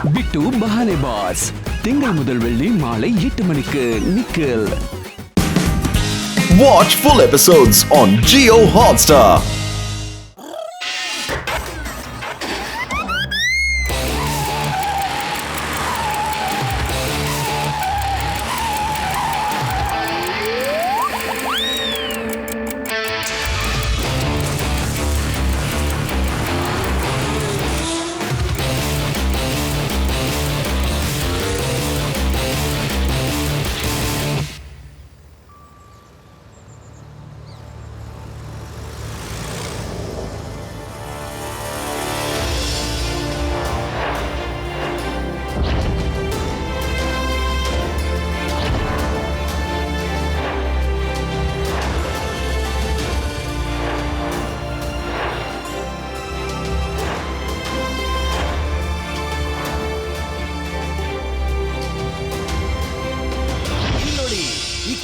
பிட்டு பஹானே pass திங்கள் முதல் வெள்ளி மாலை 8 மணிக்கு Nikhil. Watch full episodes on Jio Hotstar.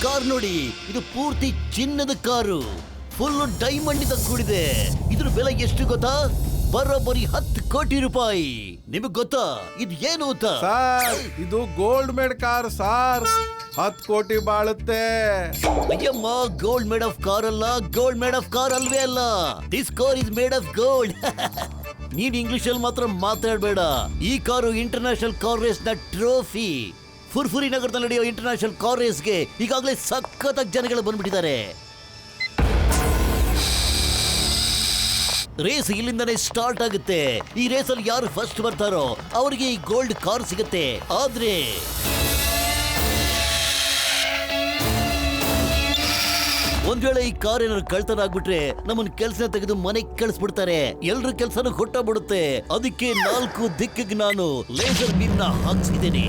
Car ನೋಡಿ, ಇದು ಪೂರ್ತಿ ಚಿನ್ನದ ಕಾರು, ಫುಲ್ ಡೈಮಂಡ್ ಇಂದ ಕೂಡಿದೆ. ಇದ್ರ ಬೆಲೆ ಎಷ್ಟು ಗೊತ್ತಾ? ಬರೋಬ್ಬರಿ 10 ಕೋಟಿ ರೂಪಾಯಿ. ನಿಮಗ್ ಗೊತ್ತಾ ಇದು ಏನು ಅಂತ? ಸರ್, ಇದು ಗೋಲ್ಡ್ ಮೇಡ್ ಕಾರ್ ಸರ್, 10 ಕೋಟಿ ಬಾಳುತ್ತೆ. ಅಯ್ಯಮ್ಮ, ಗೋಲ್ಡ್ ಮೇಡ್ ಆಫ್ ಕಾರ್ ಅಲ್ಲ, ಗೋಲ್ಡ್ ಮೇಡ್ ಆಫ್ ಕಾರ್ ಅಲ್ವೇ ಅಲ್ಲ. This car is made of gold. ನೀನ್ ಇಂಗ್ಲಿಷ್ ಅಲ್ಲಿ ಮಾತ್ರ ಮಾತಾಡಬೇಡ. ಈ ಕಾರು ಇಂಟರ್ನ್ಯಾಷನಲ್ ಕಾರ್ ರೇಸ್ ನ ಟ್ರೋಫಿ. ಫುರ್ಫುರಿ ನಗರದಲ್ಲಿ ನಡೆಯೋ ಇಂಟರ್ನ್ಯಾಷನಲ್ ಕಾರ್ ರೇಸ್ಗೆ ಈಗಾಗಲೇ ಸಖತ್ತಾಗಿ ಜನಗಳು ಬಂದ್ಬಿಟ್ಟಿದ್ದಾರೆ. ರೇಸ್ ಇಲ್ಲಿಂದನೇ ಸ್ಟಾರ್ಟ್ ಆಗುತ್ತೆ. ಈ ರೇಸಲ್ಲಿ ಯಾರು ಫಸ್ಟ್ ಬರ್ತಾರೋ ಅವರಿಗೆ ಈ ಗೋಲ್ಡ್ ಕಾರ್ ಸಿಗುತ್ತೆ. ಆದ್ರೆ ಒಂದ್ ವೇಳೆ ಈ ಕಾರ್ ಏನಾದ್ರು ಕಳ್ತನ ಆಗ್ಬಿಟ್ರೆ ನಮ್ಮನ್ನ ಕೆಲಸ ತೆಗೆದು ಮನೆಗೆ ಕಳಿಸ್ಬಿಡ್ತಾರೆ. ಎಲ್ರ ಕೆಲ್ಸನೂ ಹೊಟ್ಟಬಿಡುತ್ತೆ. ಅದಕ್ಕೆ 4 ದಿಕ್ಕಿಗೆ ನಾನು ಲೇಸರ್ ಬೀಮ್ ನ ಹಾಕ್ಸಿದ್ದೀನಿ.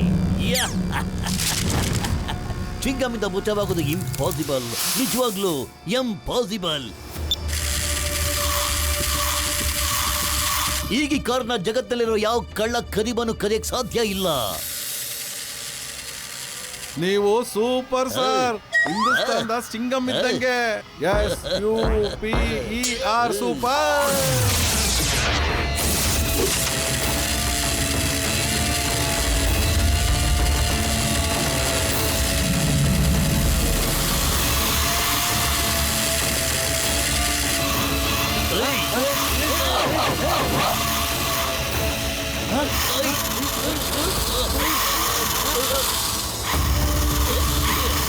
ಚಿಂಗಮಿಂದ ಮುಚ್ಚವಾಗೋದು ಇಂಪಾಸಿಬಲ್, ನಿಜವಾಗ್ಲೂ ಇಂಪಾಸಿಬಲ್. ಈಗ ಈ ಕಾರ್ನ ಜಗತ್ತಲ್ಲಿರೋ ಯಾವ ಕಳ್ಳ ಕದಿಬನು ಕದಿಯಕ್ ಸಾಧ್ಯ ಇಲ್ಲ. ನೀವು ಸೂಪರ್ ಸರ್, ಹಿಂದೂಸ್ತಾನದ ಸಿಂಗಮ್ ಇದ್ದಂಗೆ. SUPER super.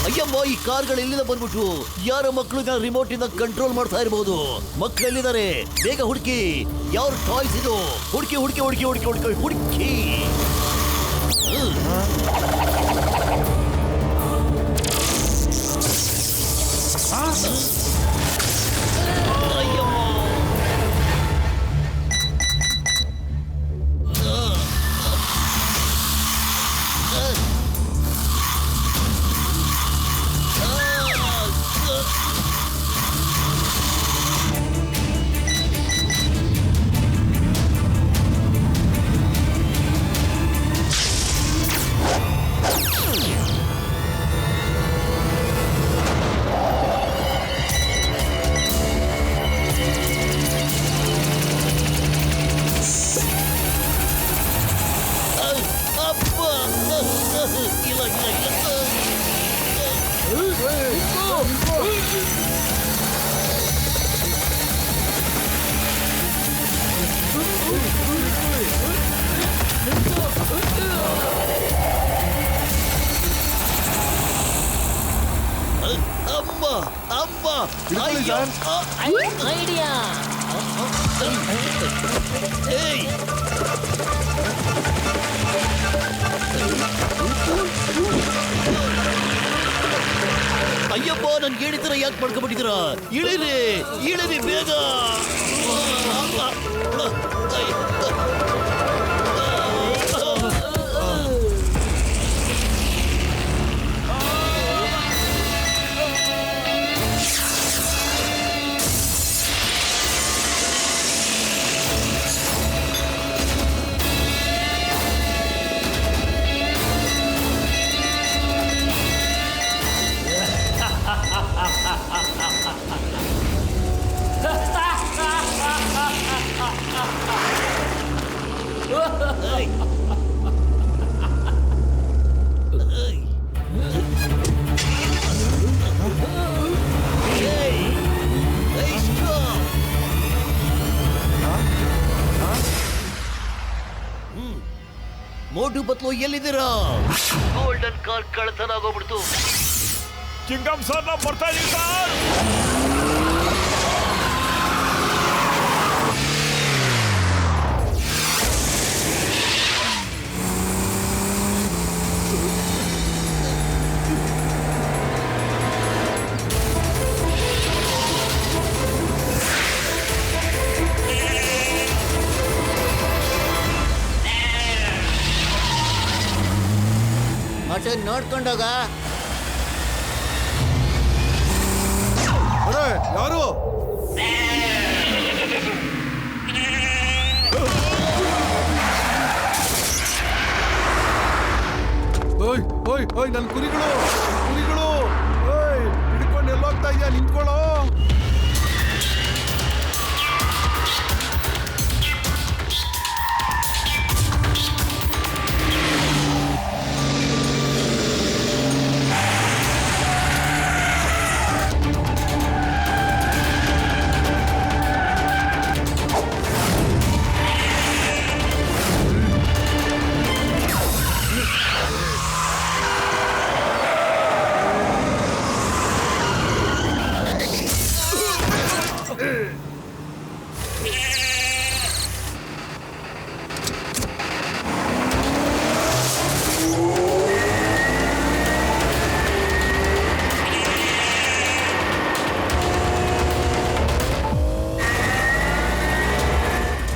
ಅಯ್ಯಮ್ಮ, ಈ ಕಾರ್ಗಳು ಎಲ್ಲಿಂದ ಬಂದ್ಬಿಟ್ಟು ಯಾರ ಮಕ್ಕಳು ರಿಮೋಟ್ ಇಂದ ಕಂಟ್ರೋಲ್ ಮಾಡ್ತಾ ಇರಬಹುದು. ಮಕ್ಕಳು ಎಲ್ಲಿದ್ದಾರೆ? ಬೇಗ ಹುಡುಕಿ. ಯಾವ ಟಾಯ್ಸ್ ಇದು? ಹುಡುಕಿ ಹುಡುಕಿ ಹುಡುಕಿ ಹುಡುಕಿ ಹುಡುಕಿ ಹುಡುಕಿ. ಐಡಿಯಾ. ಅಯ್ಯಪ್ಪ, ನನ್ಗೆ ಹೇಳಿದ್ರ ಯಾಕೆ ಮಾಡ್ಕೊಂಡ್ಬಿಟ್ಟಿದ್ದೀರಾ? ಇಳಿರಿ ಇಳಿರಿ ಬೇಗ. ಮೋಟು ಪತ್ಲು ಎಲ್ಲಿದ್ದೀರಾ? ಗೋಲ್ಡನ್ ಕಾರ್ ಕಳ್ತನ ಆಗೋಗ್ಬಿಡ್ತು. ಚಿಂಗಮ್ ಸರ್ ನಾವು ಬರ್ತಾ ಇದೀವಿ ಸರ್. ಮತ್ತೆ ನೋಡ್ಕೊಂಡೋಗ. ಅರೆ ಯಾರು? ಓಯ್ ಓಯ್ ಓಯ್ ನನ್ನ ಕುರಿಗಳು ಕುರಿಗಳು! ಓಯ್ ಹಿಡ್ಕೊಂಡು ಎಲ್ಲೋಗ್ತಾ ಇದೆಯಾ? ನಿಂತ್ಕೊಳ್ಳೋ.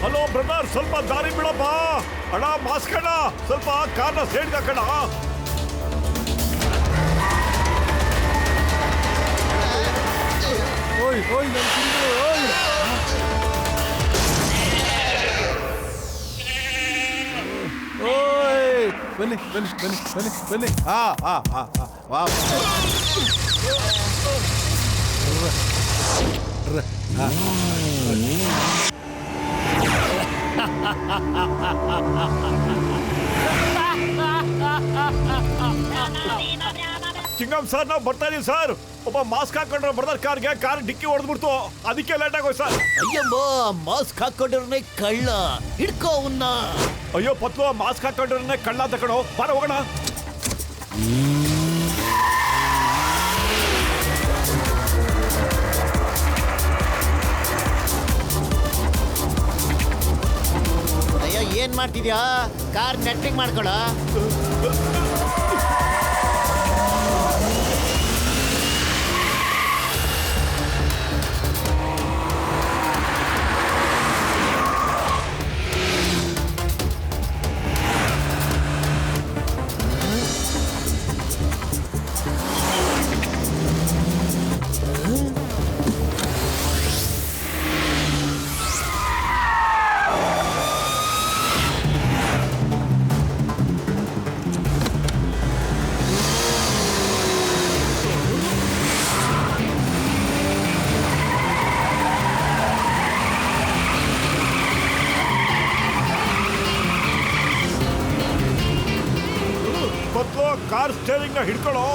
ಹಲೋ ಬ್ರದರ್, ಸ್ವಲ್ಪ ದಾರಿ ಬಿಡಪ್ಪ. ಅಣ್ಣ ಮಾಸ್ಕ್ ಅಣ್ಣ, ಸ್ವಲ್ಪ ಕಾರ್ನ ಸೈಡ್ ಹಾಕಣ. ಓಯ್ ಓಯ್ ನನ್ನ ಕುರಿಗಳು! ಓಯ್ ಓಯ್ ಬನ್ನಿ ಬನ್ನಿ ಬನ್ನಿ ಬನ್ನಿ ಬನ್ನಿ. ಹಾ ಹಾ ಹಾ ಹಾ ವಾ ಚಿಂಗಮ್ ಸರ್ ನಾವು ಬರ್ತಾ ಇದೀವಿ ಸರ್. ಒಬ್ಬ ಮಾಸ್ಕ್ ಹಾಕೊಂಡ್ರೆ ಬ್ರದರ್ ಕಾರ್ಗೆ ಕಾರ್ ಡಿಕ್ಕಿ ಹೊಡೆದ್ಬಿಡ್ತು, ಅದಕ್ಕೆ ಲೇಟ್ ಆಗೋಯ್ತು ಸರ್. ಅಯ್ಯಮ್ಮ, ಮಾಸ್ಕ್ ಹಾಕೊಂಡಿರೋನೇ ಕಳ್ಳ, ಹಿಡ್ಕೋ ಅವನ್ನ. ಅಯ್ಯೋ ಪತ್ಲು, ಮಾಸ್ಕ್ ಹಾಕೊಂಡ್ರೆ ಕಳ್ಳ ತಗೊಂಡು ಬಾರ ಹೋಗೋಣ. ಅಯ್ಯೋ ಏನ್ ಮಾಡ್ತಿದ್ಯಾ? ಕಾರ್ ನೆಟ್ಟಿಂಗ್ ಮಾಡ್ಕೊಳ. ಪತ್ಲು, ಕಾರ್ ಸ್ಟೇರಿಂಗ್ ನ ಹಿಡ್ಕೊಳ್ಳೋ.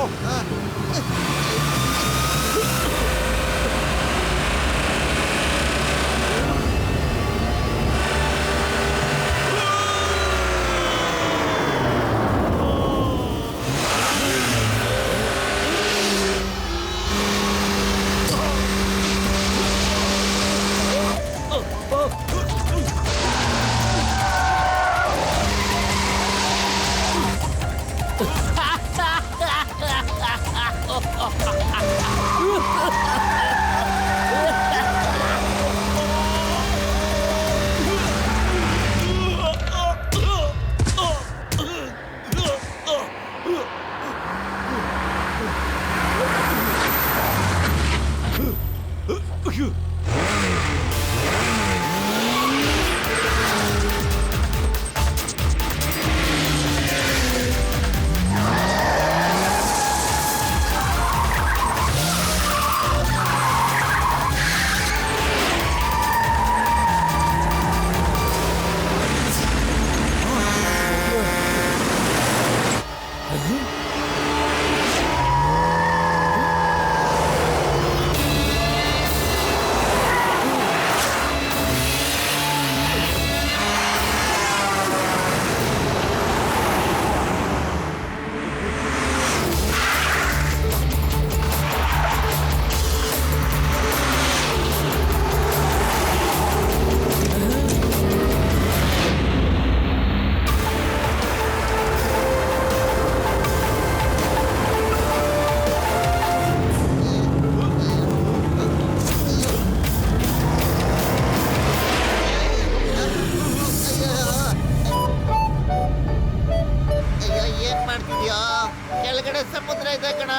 ಸಮುದ್ರ ಇದೆ ಕಣ.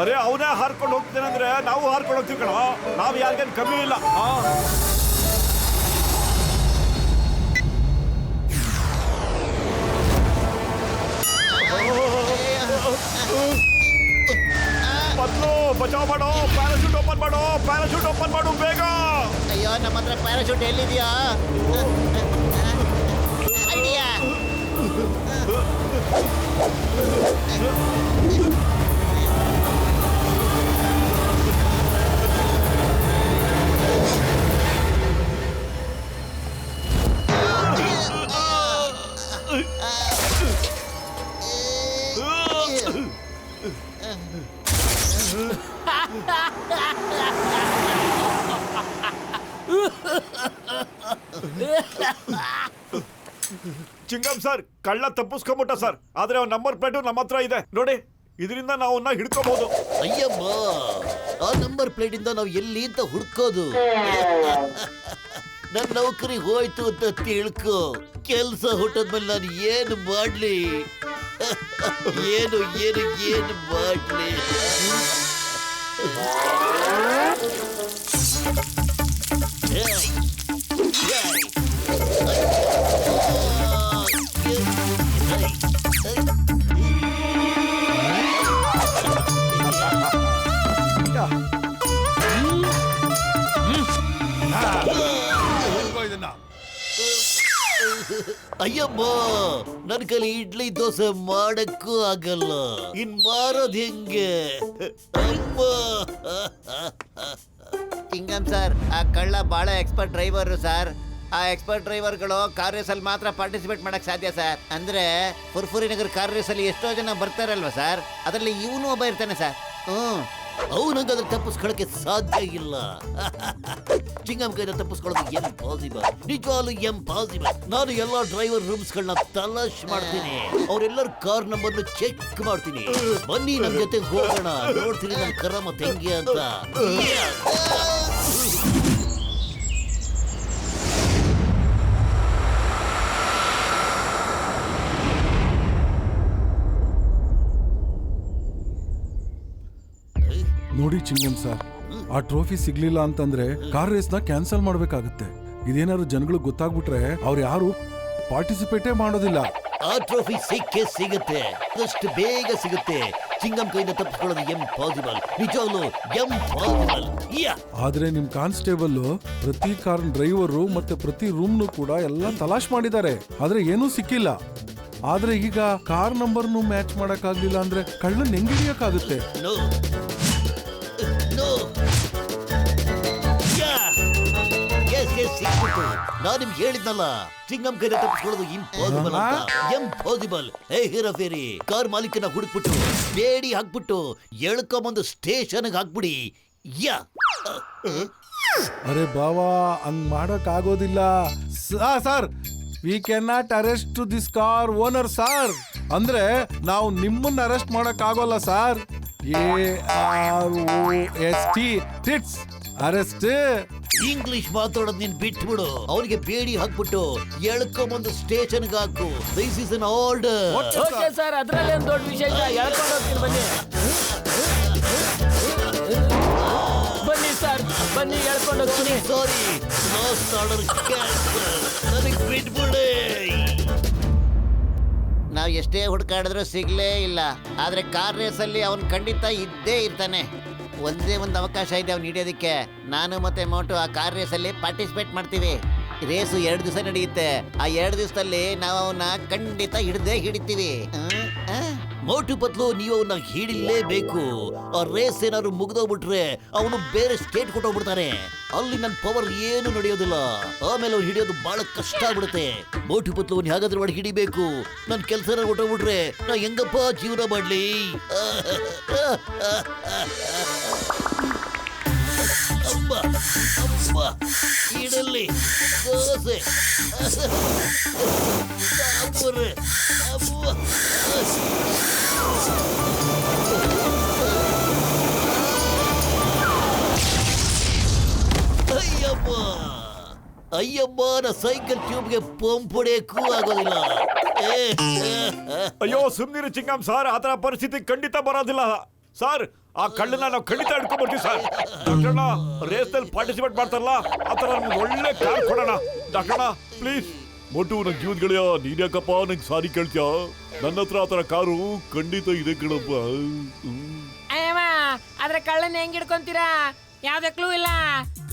ಅರೆ ಅವನೇ ಹಾರ್ಕೊಂಡು ಹೋಗ್ತೇನೆ ಅಂದ್ರೆ ನಾವು ಹಾರ್ಕೊಂಡು ಹೋಗ್ತೀವಿ ಕಣ. ನಾವು ಯಾರಿಗೇನು ಕಮ್ಮಿ ಇಲ್ಲ. ಪತ್ಲು ಬಚಾವ್ ಮಾಡೋ, ಪ್ಯಾರಾಶೂಟ್ ಓಪನ್ ಮಾಡೋ, ಪ್ಯಾರಾಶೂಟ್ ಓಪನ್ ಮಾಡು ಬೇಗ. ಅಯ್ಯೋ ನಮ್ಮ ಹತ್ರ ಪ್ಯಾರಾಶೂಟ್ ಎಲ್ಲಿದೆಯಾ? ಐಡಿಯಾ. ಚಿಂಗಮ್ ಸರ್ ಕಳ್ಳ ತಪ್ಪಿಸ್ಕೊಂಬಿಟ್ಟ ಸರ್. ಆದ್ರೆ ಅವ್ನ ನಂಬರ್ ಪ್ಲೇಟು ನಮ್ಮ ಹತ್ರ ಇದೆ ನೋಡಿ. ಇದರಿಂದ ನಾವು ಅವನ್ನ ಹಿಡ್ಕೋಬಹುದು. ಅಯ್ಯಮ್ಮ, ಆ ನಂಬರ್ ಪ್ಲೇಟ್ ಇಂದ ನಾವು ಎಲ್ಲಿ ಅಂತ ಹುಡ್ಕೋದು? ನನ್ನ ನೌಕರಿ ಹೋಯ್ತು ಅಂತ ತಿಳ್ಕೊ. ಕೆಲ್ಸ ಹುಟ್ಟದ್ಮೇಲೆ ನಾನು ಏನು ಮಾಡ್ಲಿ? ಏನು ಏನು ಏನು ಮಾಡ್ಲಿ? ಅಯ್ಯಮ್ಮ, ನನ್ ಕೈಲಿ ಇಡ್ಲಿ ದೋಸೆ ಮಾಡಕ್ಕೂ ಆಗಲ್ಲ. ಇನ್ ಮಾರೋದ್ ಹೆಂಗೆ? ಅಮ್ಮ. ಚಿಂಗಮ್ ಸರ್, ಆ ಕಳ್ಳ ಬಹಳ ಎಕ್ಸ್ಪರ್ಟ್ ಡ್ರೈವರ್ ಸರ್. ಆ ಎಕ್ಸ್ಪರ್ಟ್ ಡ್ರೈವರ್ಗಳು ಕಾರ್ ರೇಸ್ ಅಲ್ಲಿ ಮಾತ್ರ ಪಾರ್ಟಿಸಿಪೇಟ್ ಮಾಡಕ್ ಸಾಧ್ಯ ಸರ್. ಅಂದ್ರೆ ಫುರ್ಫುರಿ ನಗರ್ ಕಾರ್ ರೇಸ್ ಅಲ್ಲಿ ಎಷ್ಟೋ ಜನ ಬರ್ತಾರಲ್ವಾ ಸರ್, ಅದರಲ್ಲಿ ಇವನು ಒಬ್ಬ ಇರ್ತಾನೆ ಸರ್. ಅವನಂಗಾದ್ರೆ ತಪ್ಪಿಸ್ಕೊಳಕ್ಕೆ ಸಾಧ್ಯ ಇಲ್ಲ. ಚಿಂಗಮ್ ಕೈನ ತಪ್ಪಿಸ್ಕೊಳ್ಳೋದು ಇಂಪಾಸಿಬಲ್, ನಿಜವಾಗ್ಲೂ ಇಂಪಾಸಿಬಲ್. ನಾನು ಎಲ್ಲಾ ಡ್ರೈವರ್ ರೂಮ್ಸ್ ಗಳನ್ನ ತಲಾಶ್ ಮಾಡ್ತೀನಿ, ಅವ್ರೆಲ್ಲರ ಕಾರ್ ನಂಬರ್ ಚೆಕ್ ಮಾಡ್ತೀನಿ. ಬನ್ನಿ ನಮ್ ಜೊತೆ ಹೋಗೋಣ, ನೋಡ್ತೀನಿ ನನ್ನ ಕರಾಮತ್ ಹೆಂಗೆ ಅಂತ. ನೋಡಿ ಚಿಂಗಮ್ ಸರ್, ಆ ಟ್ರೋಫಿ ಸಿಗ್ಲಿಲ್ಲ ಅಂತಂದ್ರೆ ಕಾರ್ ರೇಸ್ ನ ಕ್ಯಾನ್ಸಲ್ ಮಾಡ್ಬೇಕಾಗುತ್ತೆ. ಇದೇನಾದ್ರು ಜನಗಳು ಗೊತ್ತಾಗ್ಬಿಟ್ರೆ ಅವ್ರು ಯಾರು ಪಾರ್ಟಿಸಿಪೇಟೇ ಮಾಡೋದಿಲ್ಲ. ಆ ಟ್ರೋಫಿ ಸಿಕ್ಕೇ ಸಿಗುತ್ತೆ, ಅದಷ್ಟು ಬೇಗ ಸಿಗುತ್ತೆ. ಚಿಂಗಮ್ ಕೈಯಿಂದ ತಪ್ಪಿಸ್ಕೊಳ್ಳೋದು ಇಂಪಾಸಿಬಲ್, ನಿಜವಾಗ್ಲೂ ಇಂಪಾಸಿಬಲ್. ಆದ್ರೆ ನಿಮ್ ಕಾನ್ಸ್ಟೇಬಲ್ ಪ್ರತಿ ಕಾರ್ ಡ್ರೈವರು ಮತ್ತೆ ಪ್ರತಿ ರೂಮ್ನು ಕೂಡ ಎಲ್ಲ ತಲಾಶ್ ಮಾಡಿದ್ದಾರೆ, ಆದ್ರೆ ಏನೂ ಸಿಕ್ಕಿಲ್ಲ. ಆದ್ರೆ ಈಗ ಕಾರ್ ನಂಬರ್ನು ಮ್ಯಾಚ್ ಮಾಡಕ್ ಆಗ್ಲಿಲ್ಲ ಅಂದ್ರೆ ಕಳ್ಳನ್ ಹೆಂಗ್ ಹಿಡಿಯಕ್ಕಾಗುತ್ತೆ? ನಾನು ನಿಮ್ಗೆ ಹೇಳಿದ್ನಲ್ಲ, ಚಿಂಗಮ್ ಕೈನ ತಪ್ಪಿಸ್ಕೊಳ್ಳೋದು ಇಂಪಾಸಿಬಲ್ ಅಂತ. ಇಂಪಾಸಿಬಲ್. ಹೇ ಹೀರಾಫೇರಿ, ಕಾರ್ ಮಾಲೀಕನ ಹುಡುಕ್ಬಿಟ್ಟು ಬೇಡಿ ಹಾಕ್ಬಿಟ್ಟು ಎಳ್ಕೊಂಬಂದು ಸ್ಟೇಷನ್ಗೆ ಹಾಕ್ಬಿಡಿ. ಅರೆ ಬಾವಾ, ಹಂಗ್ ಮಾಡಕ್ ಆಗೋದಿಲ್ಲ sir. We can not arrest this car owner sir. ಅಂದ್ರೆ ನಾವು ನಿಮ್ಮನ್ನ ಅರೆಸ್ಟ್ ಮಾಡಕ್ ಆಗೋಲ್ಲ ಸರ್. AROST arrest. ಇಂಗ್ಲಿಷ್ ಮಾತಾಡೋದ್ ನೀನ್ ಬಿಟ್ಬಿಡು. ಅವನಿಗೆ ಬೇಡಿ ಹಾಕ್ಬಿಟ್ಟು ಎಳ್ಕೊಂಬಂದು ಸ್ಟೇಷನ್ಗೆ ಹಾಕು. This is an order. Okay sir, ಅದ್ರಲ್ಲಿ ಒಂದು ದೊಡ್ಡ ವಿಷಯ ಎಳ್ಕೊಂಡು ಹೋಗ್ತೀನಿ. ಬನ್ನಿ ಸರ್, ಬನ್ನಿ ಎಳ್ಕೊಂಡು ಹೋಗ್ತೀನಿ. ಸಾರಿ, ಲಾಸ್ಟ್ ಆರ್ಡರ್ ಕ್ಯಾನ್ಸಲ್. ನನಗೆ ಬಿಟ್ಬಿಡಿ. ನಾವು ಎಷ್ಟೇ ಹುಡುಕಾಡಿದ್ರು ಸಿಗ್ಲೇ ಇಲ್ಲ. ಆದ್ರೆ ಕಾರ್ ರೇಸ್ ಅಲ್ಲಿ ಅವನ್ ಖಂಡಿತ ಇದ್ದೇ ಇರ್ತಾನೆ. ಒಂದೇ ಒಂದು ಅವಕಾಶ ಇದೆ ಅವ್ನು ಹಿಡಿಯೋದಕ್ಕೆ. ನಾನು ಮತ್ತೆ ಮೋಟು ಆ ಕಾರ್ ರೇಸ್ ಅಲ್ಲಿ ಪಾರ್ಟಿಸಿಪೇಟ್ ಮಾಡ್ತೀವಿ. ರೇಸು 2 ದಿವಸ ನಡೆಯುತ್ತೆ. ಆ 2 ದಿವಸದಲ್ಲಿ ನಾವು ಅವನ್ನ ಖಂಡಿತ ಹಿಡಿತೀವಿ. ಮೋಟು ಪತ್ಲು, ನೀವು ಅವನ್ನ ಹಿಡಿಲೇಬೇಕು. ಆ ರೇಸ್ ಏನಾದ್ರು ಮುಗ್ದೋಗ್ಬಿಟ್ರೆ ಅವನು ಬೇರೆ ಸ್ಟೇಟ್ ಕೊಟ್ಟೋಗ್ಬಿಡ್ತಾನೆ. ಅಲ್ಲಿ ನನ್ನ ಪವರ್ ಏನು ನಡೆಯೋದಿಲ್ಲ. ಆಮೇಲೆ ಅವ್ನು ಹಿಡಿಯೋದು ಬಹಳ ಕಷ್ಟ ಆಗ್ಬಿಡುತ್ತೆ. ಮೋಟು ಪತ್ಲು ಅವ್ನು ಹೇಗಾದ್ರೂ ಮಾಡಿ ಹಿಡಿಬೇಕು. ನನ್ನ ಕೆಲಸ ಹೊಟ್ಟೋಗ್ಬಿಟ್ರೆ ನಾ ಹೆಂಗಪ್ಪ ಜೀವನ ಮಾಡ್ಲಿ? ಅಮ್ಮ ಅಮ್ಮ, ಇಡಲಿ ದೋಸೆ ಸಾಂಬಾರು. ಅಮ್ಮ ಅಯ್ಯಮ್ಮ, ಅಯ್ಯಮ್ಮ, ನಾ ಸೈಕಲ್ ಟ್ಯೂಬ್ಗೆ ಪಂಪ್ ಹೊಡೆಯಕ್ಕೂ ಆಗೋದಿಲ್ಲ. ಅಯ್ಯೋ ಸುಮ್ನಿರಿ ಚಿಂಗಂ ಸರ್, ಆತರ ಪರಿಸ್ಥಿತಿ ಖಂಡಿತ ಬರೋದಿಲ್ಲ ಸರ್. ಆ ಕಳ್ಳನ ನಾವು ಖಂಡಿತ ಹಿಡ್ಕೊಂಡ್ ಬರ್ತೀವಿ ಸರ್. ಡಾಕ್ಟರ್ನ ರೇಸ್ ನಲ್ಲಿ ಪಾರ್ಟಿಸಿಪೇಟ್ ಮಾಡ್ತಾರಲ್ಲ, ಆತರ ನಮ್ಗೆ ಒಳ್ಳೆ ಕಾರ್ ಕೊಡೋಣ ಡಾಕ್ಟರ್ನ ಪ್ಲೀಸ್. ಮೊಟ್ಟು ನಂಗೆ ಜೀವದ ಗೆಳೆಯ, ನೀನ್ ಯಾಕಪ್ಪ ನಂಗೆ ಸಾರಿ ಕೇಳ್ತೀಯ? ನನ್ನ ಹತ್ರ ಆತರ ಕಾರು ಖಂಡಿತ ಇದೆ ಕಣಪ್ಪ. ಅಯ್ಯಮ್ಮ, ಆದ್ರೆ ಕಳ್ಳನ ಹೆಂಗ್ ಹಿಡ್ಕೊಂತೀರಾ? ಯಾವ್ದೇ ಕ್ಲೂ ಇಲ್ಲ,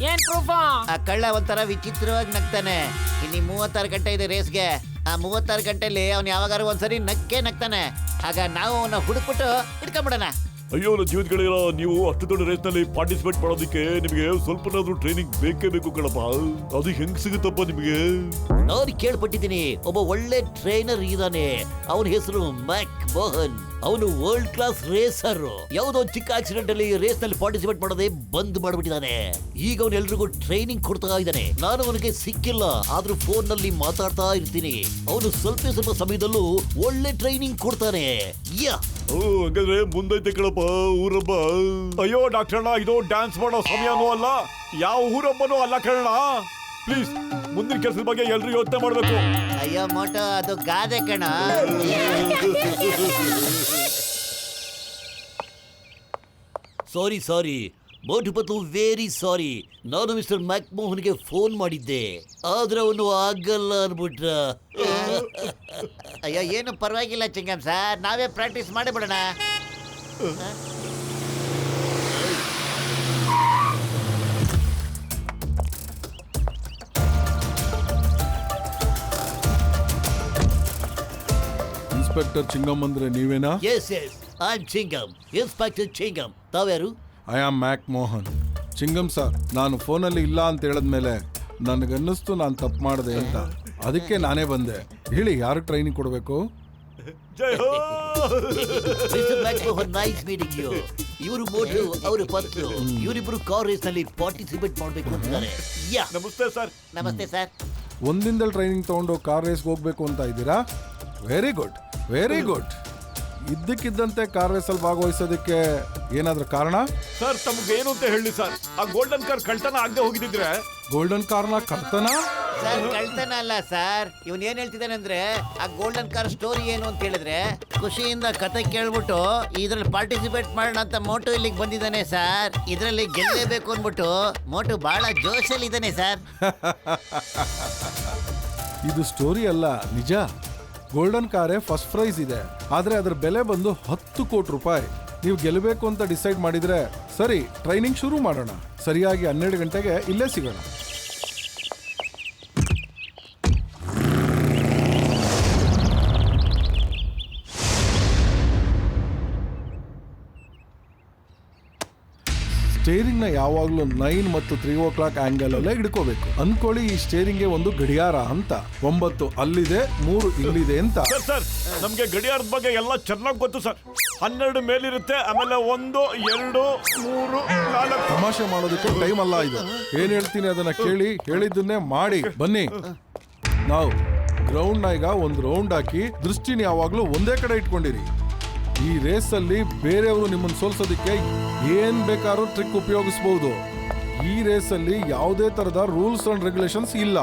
ಏನ್ ಪ್ರೂಫ್? ಆ ಕಳ್ಳ ಒಂಥರ ವಿಚಿತ್ರವಾಗಿ ನಗ್ತಾನೆ. ಇನ್ನು 36 ಗಂಟೆ ಇದೆ ರೇಸ್ಗೆ. ಆ 36 ಗಂಟೆಲಿ ಅವ್ನು ಯಾವಾಗಾರು ಒಂದ್ಸರಿ ನಗ್ತಾನೆ. ಆಗ ನಾವು ಅವನ್ನ ಹುಡುಕ್ಬಿಟ್ಟು ಹಿಡ್ಕೊಂಡ್ಬಿಡೋಣ. ಅಯ್ಯೋ ನನ್ನ ಜೀವದ ಗೆಳೆಯ, ನೀವು ಅಷ್ಟು ದೊಡ್ಡ ರೇಸ್ ನಲ್ಲಿ ಪಾರ್ಟಿಸಿಪೇಟ್ ಮಾಡೋದಕ್ಕೆ ನಿಮಗೆ ಸ್ವಲ್ಪನಾದ್ರೂ ಟ್ರೈನಿಂಗ್ ಬೇಕೇ ಬೇಕು ಕಣಪ್ಪ. ಅದು ಹೆಂಗ್ ಸಿಗುತ್ತಪ್ಪ ನಿಮಗೆ? ನಾನು ಕೇಳ್ಪಟ್ಟಿದ್ದೀನಿ, ಒಬ್ಬ ಒಳ್ಳೆ ಟ್ರೈನರ್ ಇದ್ದಾನೆ. ಅವನ ಹೆಸರು ಮ್ಯಾಕ್ ಮೋಹನ್. ಅವನು ವರ್ಲ್ಡ್ ಕ್ಲಾಸ್ ರೇಸರ್. ಯಾವುದೋ ಚಿಕ್ಕ ಆಕ್ಸಿಡೆಂಟ್ ಅಲ್ಲಿ ರೇಸ್ ನಲ್ಲಿ ಪಾರ್ಟಿಸಿಪೇಟ್ ಮಾಡೋದೇ ಬಂದ್ ಮಾಡ್ಬಿಟ್ಟಿದ್ದಾನೆ. ಈಗ ಅವನು ಎಲ್ರಿಗೂ ಟ್ರೈನಿಂಗ್ ಕೊಡ್ತಾ ಇದ್ದಾನೆ. ನಾನು ಅವನಿಗೆ ಸಿಕ್ಕಿಲ್ಲ, ಆದ್ರೂ ಫೋನ್ ನಲ್ಲಿ ಮಾತಾಡ್ತಾ ಇರ್ತೀನಿ. ಅವನು ಸ್ವಲ್ಪ ಸಮಯದಲ್ಲೂ ಒಳ್ಳೆ ಟ್ರೈನಿಂಗ್ ಕೊಡ್ತಾನೆ. ಯಾ ಓ, ಹಂಗಾದ್ರೆ ಮುಂದೈತೆ ಕಣಪ್ಪ ಊರಬ್ಬ. ಅಯ್ಯೋ ಡಾಕ್ಟರ್ನ, ಇದು ಡ್ಯಾನ್ಸ್ ಮಾಡೋ ಸಮಯನೂ ಅಲ್ಲ, ಯಾವ ಊರಬ್ಬನೂ ಅಲ್ಲ ಕಣ. ಪ್ಲೀಸ್ ಮುಂದಿನ ಕೆಲಸದ ಬಗ್ಗೆ ಎಲ್ರು ಯೋಚನೆ ಮಾಡ್ಬೇಕು. ಅಯ್ಯೋ ಮೋಟೋ, ಅದು ಗಾದೆ ಕಣ. ಸಾರಿ ಮೋಟು ಪತ್ತು, ವೆರಿ ಸಾರಿ. ನಾನು ಮಿಸ್ಟರ್ ಮ್ಯಾಕ್ ಮೋಹನ್ಗೆ ಫೋನ್ ಮಾಡಿದ್ದೆ, ಆದ್ರೆ ಅವನು ಆಗಲ್ಲ ಅನ್ಬಿಟ್ರ. ಅಯ್ಯೋ ಏನು ಪರವಾಗಿಲ್ಲ ಚಿಂಗಂ ಸರ್, ನಾವೇ ಪ್ರಾಕ್ಟೀಸ್ ಮಾಡಿಬಿಡೋಣ. ಇನ್ಸ್ಪೆಕ್ಟರ್ ಚಿಂಗಮ್ ಅಂದ್ರೆ ನೀವೇನಾ? Yes I am Chingum, inspector Chingum. ತಾವ್ಯಾರು? I am Mac Mohan. Chingum sir, ನಾನು ಫೋನಲ್ಲಿ ಇಲ್ಲ ಅಂತ ಹೇಳಿದ್ಮೇಲೆ ನನಗನ್ನಿಸ್ತು ನಾನು ತಪ್ಪು ಮಾಡಿದೆ ಅಂತ. ಅದಕ್ಕೆ ನಾನೇ ಬಂದೆ. ಹೇಳಿ, ಯಾರು ಟ್ರೈನಿಂಗ್ ಕೊಡಬೇಕು? ಜೈ ಹೋ. Mister Mac Mohan, nice meeting you. ಇವರು ಮೋಟು, ಅವರು ಪತ್ರು. ಇವರಿಬ್ರು ಕಾರ್ ರೇಸ್ ನಲ್ಲಿ ಪಾರ್ಟಿಸಿಪೇಟ್ ಮಾಡಬೇಕು ಅಂತಾರೆ. ಯಾ ನಮಸ್ತೆ ಸರ್. ನಮಸ್ತೆ ಸರ್. ಒಂದಿಂದಲ್ ಟ್ರೈನಿಂಗ್ ತಗೊಂಡು ಕಾರ್ ರೇಸ್ಗೆ ಹೋಗ್ಬೇಕು ಅಂತ ಇದ್ದೀರಾ? Very good, very good. ಇದ್ದಕ್ಕಿದ್ದಂತೆ ಕಾರ್ ರೇಸಲ್ಲಿ ಭಾಗವಹಿಸೋದಕ್ಕೆ ಏನಾದ್ರೂ ಕಾರಣ? ಸರ್ ತಮ್ಗೆ ಏನು ಅಂತ ಹೇಳಿ ಸರ್, ಆ ಗೋಲ್ಡನ್ ಕಾರ್ ಕಳ್ತನ ಆಗದೆ ಹೋಗಿದ್ರೆ. ಗೋಲ್ಡನ್ ಕಾರ್ನ ಕಳ್ತನ? ಸರ್ ಕಳ್ತನ ಅಲ್ಲ ಸರ್. ಇವನ್ ಏನ್ ಹೇಳ್ತಿದ್ದಾನೆ ಅಂದ್ರೆ, ಆ ಗೋಲ್ಡನ್ ಕಾರ್ ಸ್ಟೋರಿ ಏನು ಅಂತ ಹೇಳಿದ್ರೆ, ಖುಷಿಯಿಂದ ಕತೆ ಕೇಳ್ಬಿಟ್ಟು ಇದ್ರಲ್ಲಿ ಪಾರ್ಟಿಸಿಪೇಟ್ ಮಾಡೋಣ ಅಂತ ಮೋಟು ಇಲ್ಲಿಗೆ ಬಂದಿದ್ದಾನೆ ಸರ್. ಇದ್ರಲ್ಲಿ ಗೆಲ್ಲೇಬೇಕು ಅಂದ್ಬಿಟ್ಟು ಮೋಟು ಬಹಳ ಜೋಶಲ್ಲಿ ಇದ್ದಾನೆ ಸರ್. ಇದು ಸ್ಟೋರಿ ಅಲ್ಲ, ನಿಜ. ಗೋಲ್ಡನ್ ಕಾರೇ ಫಸ್ಟ್ ಪ್ರೈಸ್ ಇದೆ, ಆದ್ರೆ ಅದರ ಬೆಲೆ ಬಂದು 10 ಕೋಟಿ ರೂಪಾಯಿ. ನೀವು ಗೆಲ್ಲಬೇಕು ಅಂತ ಡಿಸೈಡ್ ಮಾಡಿದ್ರೆ ಸರಿ, ಟ್ರೈನಿಂಗ್ ಶುರು ಮಾಡೋಣ. ಸರಿಯಾಗಿ 12 ಗಂಟೆಗೆ ಇಲ್ಲೇ ಸಿಗೋಣ. ಸ್ಟೇರಿಂಗ್ ನ ಯಾವಾಗ್ಲೂ 9 ಮತ್ತು 3 o'clock ಆಂಗಲ್ ಅಲ್ಲೇ ಹಿಡ್ಕೋಬೇಕು. ಅನ್ಕೊಳ್ಳಿ, ಈ ಸ್ಟೇರಿಂಗ್ಗೆ ಒಂದು ಗಡಿಯಾರ ಅಂತ. 9 ಅಲ್ಲಿದೆ, 3 ಇಲ್ಲಿದೆ ಅಂತ. ಸರ್ ನಮ್ಗೆ ಗಡಿಯಾರದ ಬಗ್ಗೆ ಎಲ್ಲ ಚೆನ್ನಾಗಿ ಗೊತ್ತು ಸರ್. 12 ಮೇಲಿರುತ್ತೆ, ಆಮೇಲೆ 1, 2, 3, 4. ತಮಾಷೆ ಮಾಡೋದಕ್ಕೆ ಟೈಮ್ ಅಲ್ಲ ಇದು. ಏನ್ ಹೇಳ್ತೀನಿ ಅದನ್ನ ಕೇಳಿ, ಹೇಳಿದ್ದನ್ನೇ ಮಾಡಿ. ಬನ್ನಿ, ನಾವು ಗ್ರೌಂಡ್ ನಾಗ ಒಂದು ರೌಂಡ್ ಹಾಕಿ ದೃಷ್ಟಿನ ಯಾವಾಗ್ಲೂ ಒಂದೇ ಕಡೆ ಇಟ್ಕೊಂಡಿರಿ. ಈ ರೇಸ್ ಅಲ್ಲಿ ಬೇರೆಯವರು ನಿಮ್ಮನ್ನು ಸೋಲ್ಸೋದಕ್ಕೆ ಏನ್ ಬೇಕಾದ್ರೂ ಟ್ರಿಕ್ ಉಪಯೋಗಿಸಬಹುದು. ಈ ರೇಸ್ ಅಲ್ಲಿ ಯಾವುದೇ ತರದ ರೂಲ್ಸ್ ಅಂಡ್ ರೆಗ್ಯುಲೇಷನ್ಸ್ ಇಲ್ಲ,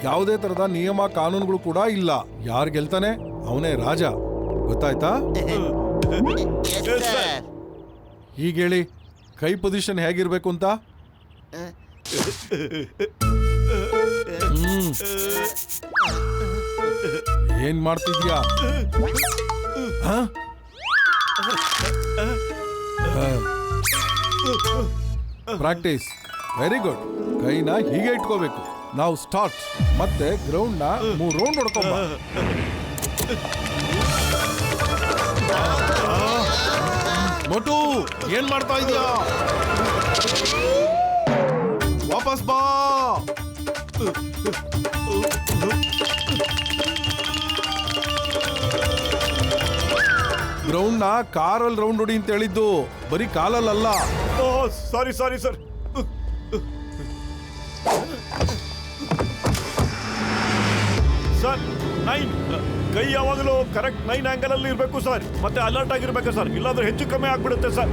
ಯಾವುದೇ ತರದ ನಿಯಮ ಕಾನೂನುಗಳು ಕೂಡ ಇಲ್ಲ. ಯಾರು ಗೆಲ್ತಾನೆ ಅವನೇ ರಾಜ, ಗೊತ್ತಾಯ್ತಾ? ಈಗ ಹೇಳಿ, ಕೈ ಪೊಸಿಷನ್ ಹೇಗಿರ್ಬೇಕು ಅಂತ? ಏನ್ ಮಾಡ್ತಿದ್ಯಾ? ಪ್ರಾಕ್ಟೀಸ್. Very good. ಕೈನ ಹೀಗೆ ಇಟ್ಕೋಬೇಕು. ನಾವು ಸ್ಟಾರ್ಟ್. ಮತ್ತೆ ಗ್ರೌಂಡ್ ನ 3 ರೌಂಡ್ ಹೊಡ್ಕೊಂಬ. ಮೊಟು, ಏನ್ ಮಾಡ್ತಾ ಇದೀಯಾ? ವಾಪಸ್ ಬಾ. ಗ್ರೌಂಡ್ ನ ಕಾರಲ್ಲಿ ರೌಂಡ್ ಹೊಡಿ ಅಂತ ಹೇಳಿದ್ದು, ಬರೀ ಕಾಲಲ್ಲ. ಓ ಸಾರಿ ಸರ್. ಸರ್ 9 ಕೈ ಯಾವಾಗಲೂ ಕರೆಕ್ಟ್ 9 ಆಂಗಲ್ ಅಲ್ಲಿ ಇರಬೇಕು ಸರ್. ಮತ್ತೆ ಅಲರ್ಟ್ ಆಗಿರ್ಬೇಕು ಸರ್, ಇಲ್ಲಾಂದ್ರೆ ಹೆಚ್ಚು ಕಮ್ಮಿ ಆಗ್ಬಿಡುತ್ತೆ ಸರ್.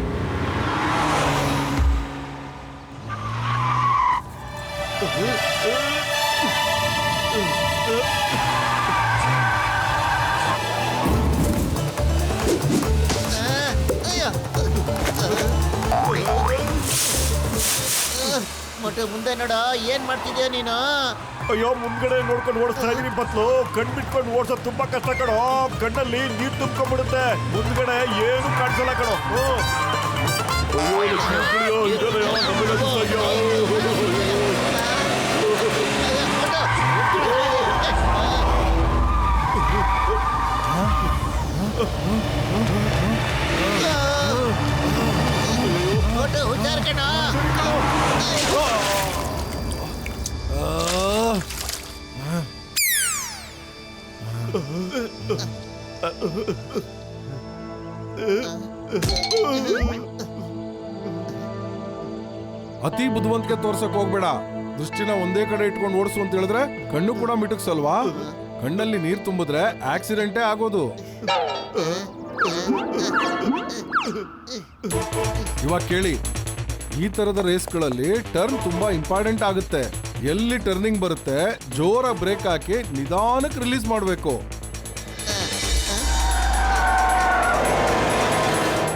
ಬಟ್ ಮುಂದೆ ನೋಡ ಏನ್ ಮಾಡ್ತಿದ್ಯಾ ನೀನು? ಅಯ್ಯೋ ಮುಂದ್ಗಡೆ ನೋಡ್ಕೊಂಡು ಓಡಿಸ್ತಾ ಇದೀನಿ ಬತ್ಲು. ಕಣ್ ಬಿಟ್ಕೊಂಡು ಓಡಿಸೋದು ತುಂಬಾ ಕಷ್ಟ ಕಣೋ. ಕಣ್ಣಲ್ಲಿ ನೀರ್ ತುಂಬ್ಕೊಂಡ್ಬಿಡುತ್ತೆ. ಮುಂದ್ಗಡೆ ಏನು ಕಾಣಿಸಲ್ಲ ಕಣೋ. ಹುಷಾರ್ ಕಣ. ಅತಿ ಬುದ್ಧಿವಂತಿಕೆ ತೋರ್ಸಕ್ ಹೋಗ್ಬೇಡ. ದೃಷ್ಟಿನ ಒಂದೇ ಕಡೆ ಇಟ್ಕೊಂಡು ಓಡಿಸು ಅಂತ ಹೇಳಿದ್ರೆ ಕಣ್ಣು ಕೂಡ ಮಿಟುಕ್ಸಲ್ವಾ? ಕಣ್ಣಲ್ಲಿ ನೀರ್ ತುಂಬಿದ್ರೆ ಆಕ್ಸಿಡೆಂಟೇ ಆಗೋದು. ಇವಾಗ ಕೇಳಿ, ಈ ತರದ ರೇಸ್ಗಳಲ್ಲಿ ಟರ್ನ್ ತುಂಬಾ ಇಂಪಾರ್ಟೆಂಟ್ ಆಗುತ್ತೆ. ಎಲ್ಲಿ ಟರ್ನಿಂಗ್ ಬರುತ್ತೆ ಜೋರಾಗಿ ಬ್ರೇಕ್ ಹಾಕಿ ನಿಧಾನಕ್ಕೆ ರಿಲೀಸ್ ಮಾಡಬೇಕು.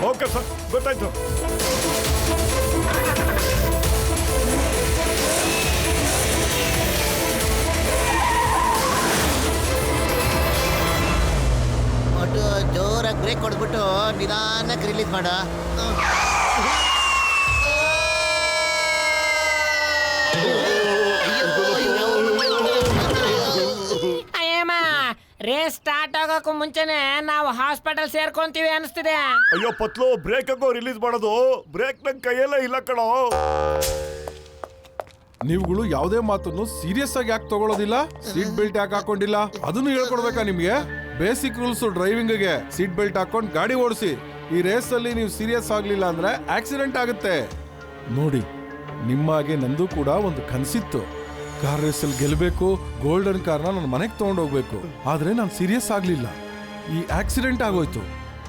ಓಕೆ ಸರ್, ಗೊತ್ತಾಯ್ತು. ಒಟ್ಟು ಜೋರಾಗಿ ಬ್ರೇಕ್ ಕೊಡ್ಬಿಟ್ಟು ನಿಧಾನಕ್ಕೆ ರಿಲೀಸ್ ಮಾಡ. ಅಯ್ಯಮ್ಮ, ರೇಸ್ ಸ್ಟಾರ್ಟ್ ಆಗೋಕ್ಕೂ ಮುಂಚೆನೆ ನಾವು ಹಾಸ್ಪಿಟಲ್ ಸೇರ್ಕೊಂತೀವಿ ಅನಿಸ್ತಿದೆ. ಅಯ್ಯೋ ಪತ್ಲು, ಬ್ರೇಕ್ ಹಾಕೋ ರಿಲೀಸ್ ಮಾಡೋದು. ಬ್ರೇಕ್ ನನ್ ಕೈಯಲ್ಲೇ ಇಲ್ಲ ಕಣೋ. ನೀವುಗಳು ಯಾವುದೇ ಮಾತನ್ನು ಸೀರಿಯಸ್ ಆಗಿ ಯಾಕೆ ತಗೊಳ್ಳೋದಿಲ್ಲ? ಸೀಟ್ ಬೆಲ್ಟ್ ಯಾಕೆ ಹಾಕೊಂಡಿಲ್ಲ ಅದನ್ನು ಹೇಳ್ಕೊಡ್ಬೇಕಾ ನಿಮ್ಗೆ? ಬೇಸಿಕ್ ರೂಲ್ಸ್ ಡ್ರೈವಿಂಗ್ಗೆ. ಸೀಟ್ ಬೆಲ್ಟ್ ಹಾಕೊಂಡು ಗಾಡಿ ಓಡಿಸಿ. ಈ ರೇಸ್ ಅಲ್ಲಿ ನೀವು ಸೀರಿಯಸ್ ಆಗ್ಲಿಲ್ಲ ಅಂದ್ರೆ ಆಕ್ಸಿಡೆಂಟ್ ಆಗುತ್ತೆ. ನೋಡಿ, ನಿಮ್ಮಾಗೆ ನಂದು ಕೂಡ ಒಂದು ಕನಸಿತ್ತು. ಕಾರ್ ರೇಸಲ್ಲಿ ಗೆಲ್ಲಬೇಕು, ಗೋಲ್ಡನ್ ಕಾರ್ನ ನನ್ನ ಮನೆಗೆ ತಗೊಂಡೋಗ್ಬೇಕು. ಆದ್ರೆ ನಾನು ಸೀರಿಯಸ್ ಆಗ್ಲಿಲ್ಲ. ಈ ಆಕ್ಸಿಡೆಂಟ್ ಆಗೋಯ್ತು.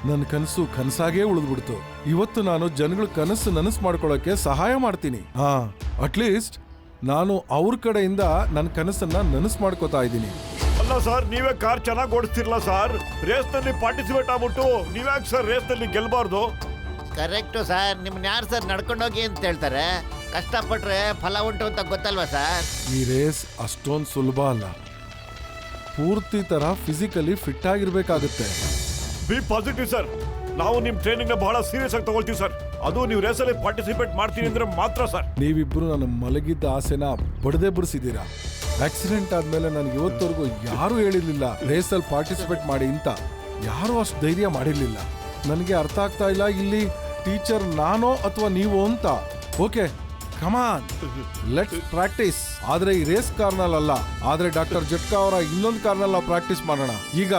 ನನ್ನ ಕನಸು ಕನಸಾಗೇ ಉಳಿದ್ಬಿಡ್ತು. ಇವತ್ತು ನಾನು ಜನಗಳ ಕನಸು ನನಸು ಮಾಡ್ಕೊಳ್ಳೋಕೆ ಸಹಾಯ ಮಾಡ್ತೀನಿ. ಅಟ್ಲೀಸ್ಟ್ ನಾನು ಅವ್ರ ಕಡೆಯಿಂದ ನನ್ನ ಕನಸನ್ನ ನನಸು ಮಾಡ್ಕೋತಾ ಇದ್ದೀನಿ. ಅಲ್ಲ ಸರ್, ನೀವೇ ಕಾರ್ ಚೆನ್ನಾಗಿ ಓಡಿಸ್ತಿರ್ಲ ಸರ್. ರೇಸ್ ನಲ್ಲಿ ಪಾರ್ಟಿಸಿಪೇಟ್ ಆಗ್ಬಿಟ್ಟು ನೀವ್ಯಾಕೆ ಸರ್ ರೇಸ್ ನಲ್ಲಿ ಗೆಲ್ಬಾರ್ದು? Correct sir. ನಿಮ್ನ ಯಾರು ಸರ್ ನಡ್ಕೊಂಡೋಗಿ ಅಂತ ಹೇಳ್ತಾರೆ? ಕಷ್ಟಪಟ್ರೆ ಫಲ ಉಂಟು ಅಂತ ಗೊತ್ತಲ್ವಾ ಸರ್? ಈ ರೇಸ್ ಅಷ್ಟೊಂದು ಸುಲಭ ಅಲ್ಲ. ಪೂರ್ತಿ ತರ ಫಿಸಿಕಲಿ ಫಿಟ್ ಆಗಿರ್ಬೇಕಾಗುತ್ತೆ. Be positive sir. ನಾವು ನಿಮ್ ಟ್ರೈನಿಂಗ್ ನ ಬಹಳ ಸೀರಿಯಸ್ ಆಗಿ ತಗೊಳ್ತೀವಿ ಸರ್. ಅದು ನೀವು ರೇಸ್ ಅಲ್ಲಿ ಪಾರ್ಟಿಸಿಪೇಟ್ ಮಾಡ್ತೀನಿ ಅಂದ್ರೆ ಮಾತ್ರ ಸರ್. ನೀವಿಬ್ರು ನನ್ನ ಮಲಗಿದ್ದ ಆಸೆನ ಬಡದೆ ಬಿಡಿಸಿದ್ದೀರಾ. ಆಕ್ಸಿಡೆಂಟ್ ಆದ್ಮೇಲೆ ನನಗೆ ಇವತ್ತವರೆಗೂ ಯಾರು ಹೇಳಿರ್ಲಿಲ್ಲ ರೇಸಲ್ಲಿ ಪಾರ್ಟಿಸಿಪೇಟ್ ಮಾಡಿ ಅಂತ. ಯಾರು ಅಷ್ಟು ಧೈರ್ಯ ಮಾಡಿರ್ಲಿಲ್ಲ. ನನಗೆ ಅರ್ಥ ಆಗ್ತಾ ಇಲ್ಲ, ಇಲ್ಲಿ ಟೀಚರ್ ನಾನೋ ಅಥವಾ ನೀವು ಅಂತ. Okay, come on, let's practice. ಆದ್ರೆ ಈ ರೇಸ್ ಕಾರ್ನಲ್ಲಿ ಅಲ್ಲ, ಆದ್ರೆ ಡಾಕ್ಟರ್ ಜಟ್ಕಾ ಅವರ ಇನ್ನೊಂದು ಕಾರ್ನಲ್ಲಿ ನಾವು ಪ್ರಾಕ್ಟೀಸ್ ಮಾಡೋಣ. ಈಗ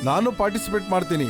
ನಾನು ಪಾರ್ಟಿಸಿಪೇಟ್ ಮಾಡ್ತೀನಿ.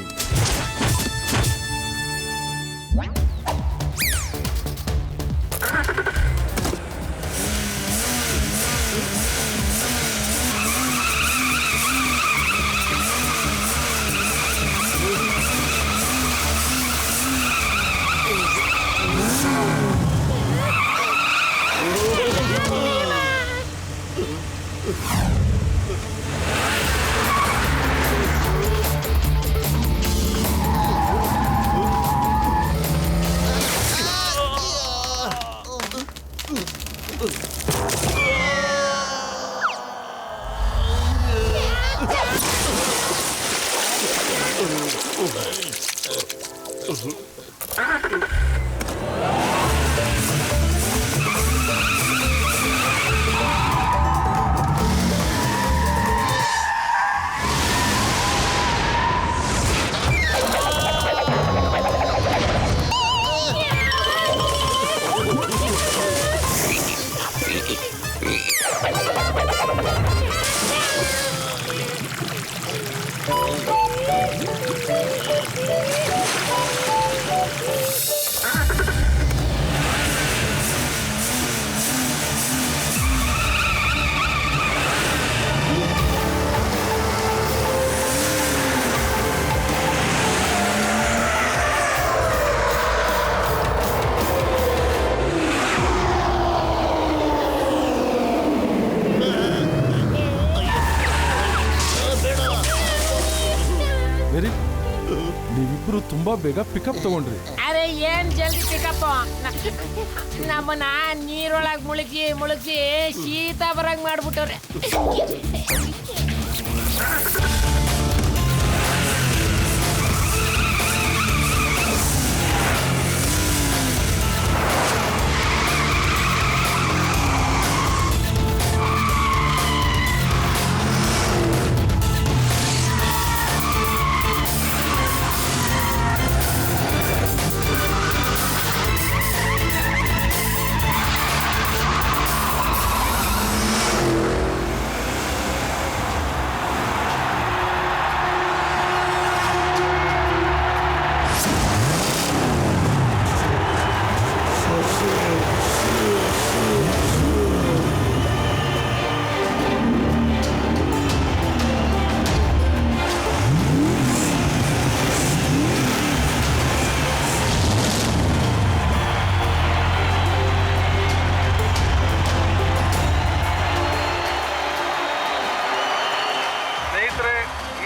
ನೀವಿಬ್ರು ತುಂಬಾ ಬೇಗ ಪಿಕಪ್ ತಗೊಂಡ್ರಿ. ಅರೆ ಏನ್ ಜಲ್ದಿ ಪಿಕಪ್, ನಮ್ಮನ್ನ ನೀರೊಳಗ್ ಮುಳುಗಿಸಿ ಶೀತ ಬರಂಗ್ ಮಾಡ್ಬಿಟ್ಟವ್ರೆ.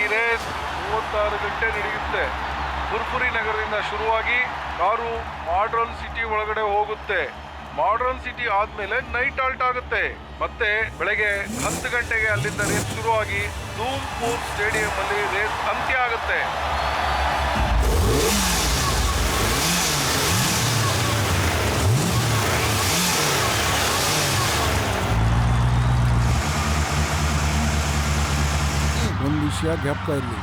ಈ ರೇಸ್ 36 ಗಂಟೆ ನಡೆಯುತ್ತೆ. ಪುರ್ಪುರಿ ನಗರದಿಂದ ಶುರುವಾಗಿ ಕಾರು ಮಾಡ್ರನ್ ಸಿಟಿ ಒಳಗಡೆ ಹೋಗುತ್ತೆ. ಮಾಡ್ರನ್ ಸಿಟಿ ಆದ್ಮೇಲೆ ನೈಟ್ ಆಲ್ಟ್ ಆಗುತ್ತೆ. ಮತ್ತೆ ಬೆಳಗ್ಗೆ 10 ಗಂಟೆಗೆ ಅಲ್ಲಿಂದ ರೇಸ್ ಶುರುವಾಗಿ ಧೂಮ್ಪುರ್ ಸ್ಟೇಡಿಯಂ ಅಲ್ಲಿ ರೇಸ್ ಅಂತ್ಯ ಆಗುತ್ತೆ. ಒಂದು ವಿಷಯ ಜ್ಞಾಪಕ ಇರಲಿ,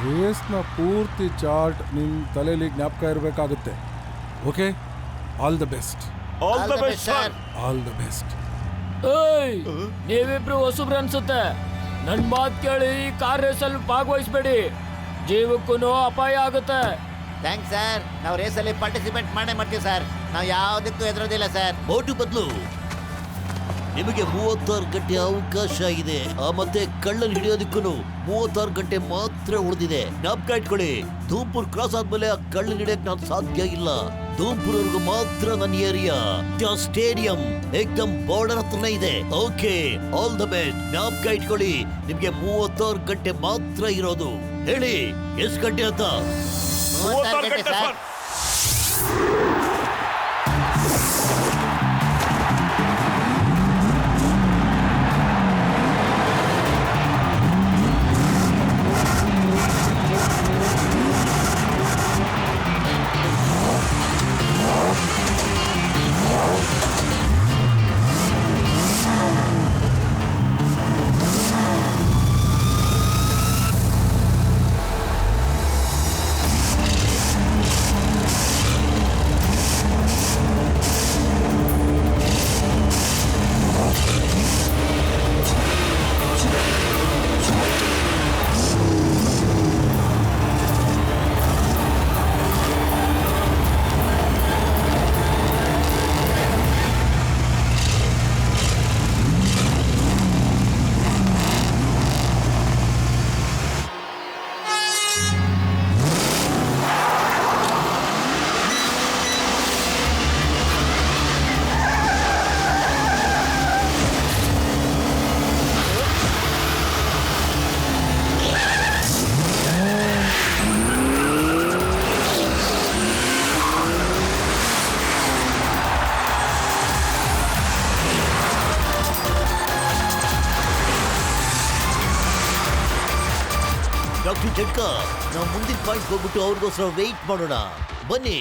ರೇಸ್ನ ಪೂರ್ತಿ ಚಾರ್ಟ್ ನಿಮ್ಮ ತಲೆಯಲ್ಲಿ ಜ್ಞಾಪಕ ಇರಬೇಕಾಗುತ್ತೆ. Okay, all the best. All the best sir. All the best. ಏಯ್, ನೀವಿಬ್ರು ಹೊಸಬ್ರು ಅನ್ಸುತ್ತೆ. ನನ್ ಮಾತ್ ಕೇಳಿ ಕಾರ್ ರೇಸಲ್ಲಿ ಭಾಗವಹಿಸ್ಬೇಡಿ, ಜೀವಕ್ಕೂ ಅಪಾಯ ಆಗುತ್ತೆ. ಥ್ಯಾಂಕ್ಸ್ ಸರ್, ನಾವು ರೇಸಲ್ಲಿ ಪಾರ್ಟಿಸಿಪೇಟ್ ಮಾಡ್ತೀವಿ ಸರ್. ನಾವು ಯಾವುದಕ್ಕೂ ಹೆದರೋದಿಲ್ಲ ಸರ್. ಓಟು ಬದಲು ನಿಮಗೆ 36 ಗಂಟೆ ಅವಕಾಶ ಇದೆ. ಮತ್ತೆ ಕಳ್ಳನ್ ಹಿಡಿಯೋದಕ್ಕೂ 36 ಗಂಟೆ ಮಾತ್ರ ಉಳಿದಿದೆ. ಜ್ಞಾಪಕ ಇಟ್ಕೊಳ್ಳಿ, ಧೂಮ್ಪುರ್ ಕ್ರಾಸ್ ಆದ್ಮೇಲೆ ಆ ಕಳ್ಳನ್ ಹಿಡಿಯಕ್ ನಾನು ಸಾಧ್ಯ ಇಲ್ಲ. ಧೂಮ್ಪುರ್ವರೆಗೂ ಮಾತ್ರ ನನ್ನ ಏರಿಯಾ. ಸ್ಟೇಡಿಯಂ ಏಕ್ದಮ್ ಬಾರ್ಡರ್ ಹತ್ರನೇ ಇದೆ. Okay, all the best. ಜ್ಞಾಪಕ ಇಟ್ಕೊಳ್ಳಿ, ನಿಮ್ಗೆ 36 ಗಂಟೆ ಮಾತ್ರ ಇರೋದು. ಹೇಳಿ ಎಷ್ಟು ಗಂಟೆ ಅಂತ? 36 ಗಂಟೆ ಸರ್. ಡಾಕ್ಟರ್ ಜಡ್ಕ, ನಾವು ಮುಂದಿನ ಪಾಯಿಂಟ್ ಹೋಗ್ಬಿಟ್ಟು ಅವ್ರಿಗೋಸ್ಕರ ವೆಯ್ಟ್ ಮಾಡೋಣ. ಬನ್ನಿ.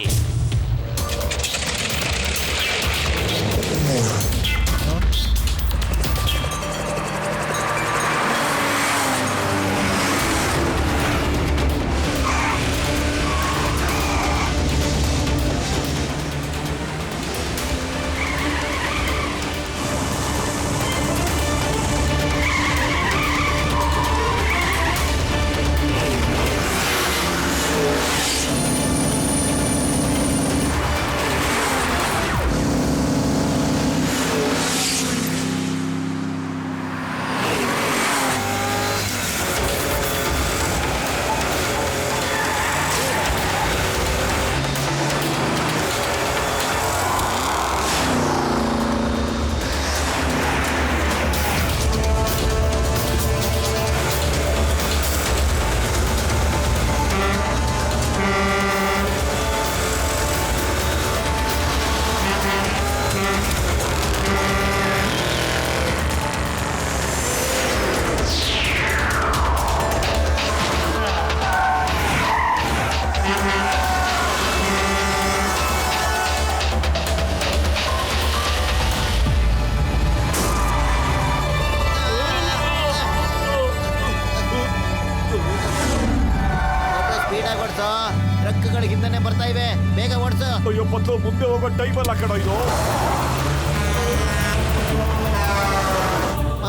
ಓಡಿಸೋ, ಟ್ರಕ್ಗಳು ಹಿಂದೆನೆ ಬರ್ತಾ ಇವೆ, ಬೇಗ ಓಡಿಸೋ. ಅಯ್ಯೋ ಪತ್ಲು, ಮುಂದೆ ಹೋಗೋ ಟೈಮ್ ಅಲ್ಲ ಕಣ ಇದು.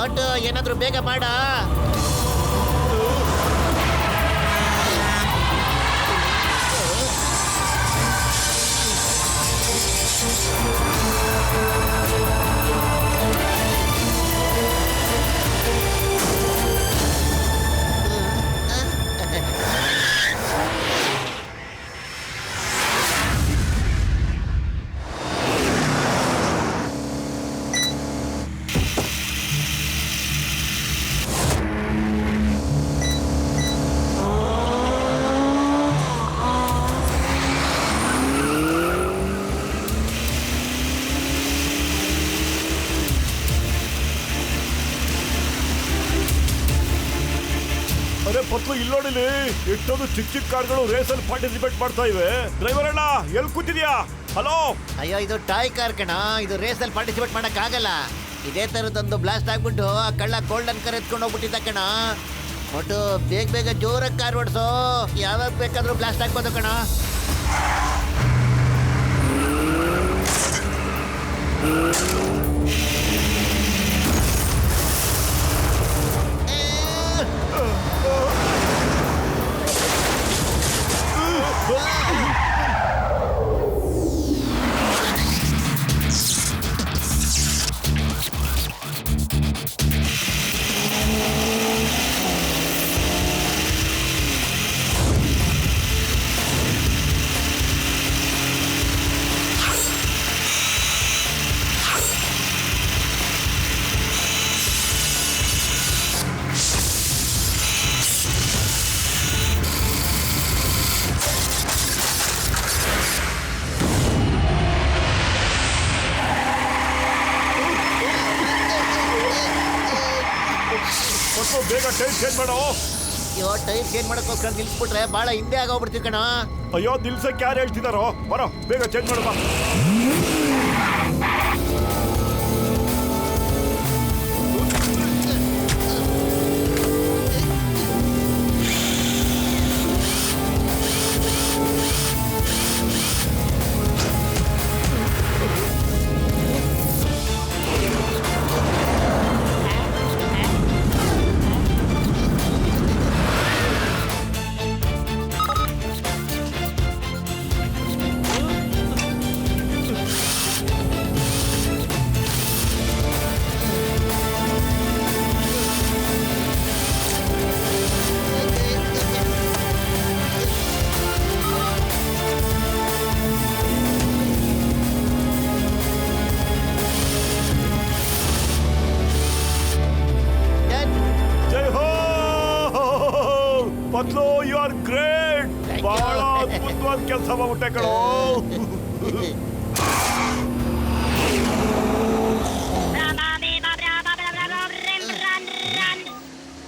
ಆಟೋ ಏನಾದ್ರೂ ಬೇಗ ಮಾಡ. ಅರೆ ಪತ್ಲು, ಇಲ್ಲೋಡಿಲಿ ಎಷ್ಟೊಂದು ಚಿಕ್ಕ ಚಿಕ್ಕ ಕಾರ್ಗಳು ರೇಸಲ್ಲಿ ಪಾರ್ಟಿಸಿಪೇಟ್ ಮಾಡ್ತಾ ಇವೆ. ಡ್ರೈವರ್ ಅಣ್ಣ, ಎಲ್ಲಿ ಕೂತಿದ್ಯಾ? ಹಲೋ. ಅಯ್ಯೋ, ಇದು ಟಾಯ್ ಕಾರ್ ಕಣ, ಇದು ರೇಸಲ್ಲಿ ಪಾರ್ಟಿಸಿಪೇಟ್ ಮಾಡಕ್ ಆಗಲ್ಲ. ಇದೇ ತರದೊಂದು ಬ್ಲಾಸ್ಟ್ ಆಗ್ಬಿಟ್ಟು ಆ ಕಳ್ಳ ಗೋಲ್ಡನ್ ಕಾರ್ ಎತ್ಕೊಂಡು ಹೋಗ್ಬಿಟ್ಟಿದ್ದ ಕಣ. ಒಟ್ಟು ಬೇಗ ಬೇಗ ಜೋರಾಗಿ ಕಾರ್ ಓಡಿಸೋ, ಯಾವಾಗ ಬೇಕಾದ್ರೂ ಬ್ಲಾಸ್ಟ್ ಆಗ್ಬೋದು ಕಣ. ಪತ್ಲು, ಬೇಗ ಟೈರ್ ಚೇಂಜ್ ಮಾಡೋ. ಅಯ್ಯೋ, ಟೈರ್ ಚೇಂಜ್ ಮಾಡಕ್ಕೋಸ್ಕರ ನಿಲ್ಸ್ಬಿಟ್ರೆ ಬಹಳ ಹಿಂದೆ ಆಗೋಗ್ಬಿಡ್ತೀವಿ ಕಣ. ಅಯ್ಯೋ, ನಿಲ್ಸಕ್ಕೆ ಯಾರು ಹೇಳ್ತಿದಾರೋ? ಬರೋ, ಬೇಗ ಚೇಂಜ್ ಮಾಡಪ್ಪ. ಪತ್ಲು, ಯು ಆರ್ ಗ್ರೇಟ್. ಬಹಳ ಅದ್ಭುತವಾದ ಕೆಲಸ ಮಾಡ್ಬಿಟ್ಟೆ ಕಣೋ.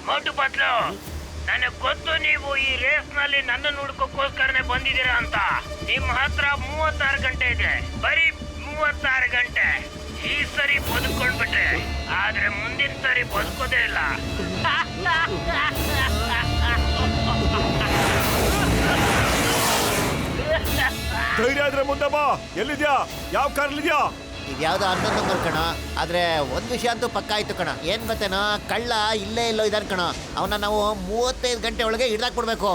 ಮೋಟು ಪತ್ಲು, ನನಗೆ ಗೊತ್ತು ನೀವು ಈ ರೇಸ್ ನಲ್ಲಿ ನನ್ನ ಹುಡ್ಕೋಕ್ಕೋಸ್ಕರನೇ ಬಂದಿದ್ದೀರಾ ಅಂತ. ನಿಮ್ಮ ಹತ್ರ 36 ಗಂಟೆ ಇದೆ, ಬರೀ 36 ಗಂಟೆ. ಈ ಸರಿ ಬದುಕೊಂಡ್ಬಿಟ್ಟೆ, ಆದ್ರೆ ಮುಂದಿನ ಸರಿ ಬದುಕೋದೇ ಇಲ್ಲ. ಧೈರ್ಯ ಆದ್ರೆ ಮುಂದೆ ಬಾ. ಎಲ್ಲಿದ್ಯಾ? ಯಾವ ಕಾರ್ಲಿದ್ಯಾ? ಇದ್ಯಾವ್ದೋ 11 ನಂಬರ್ ಕಣ. ಆದ್ರೆ ಒಂದ್ ವಿಷಯ ಅಂತೂ ಪಕ್ಕ ಆಯ್ತು ಕಣ. ಏನ್ ಗೊತ್ತೇನೋ, ಕಳ್ಳ ಇಲ್ಲೇ ಇಲ್ಲೋ ಇದಾನ್ ಕಣ. ಅವನ್ನ ನಾವು 35 ಗಂಟೆ ಒಳಗೆ ಹಿಡ್ದಾಕ್ಬಿಡ್ಬೇಕು.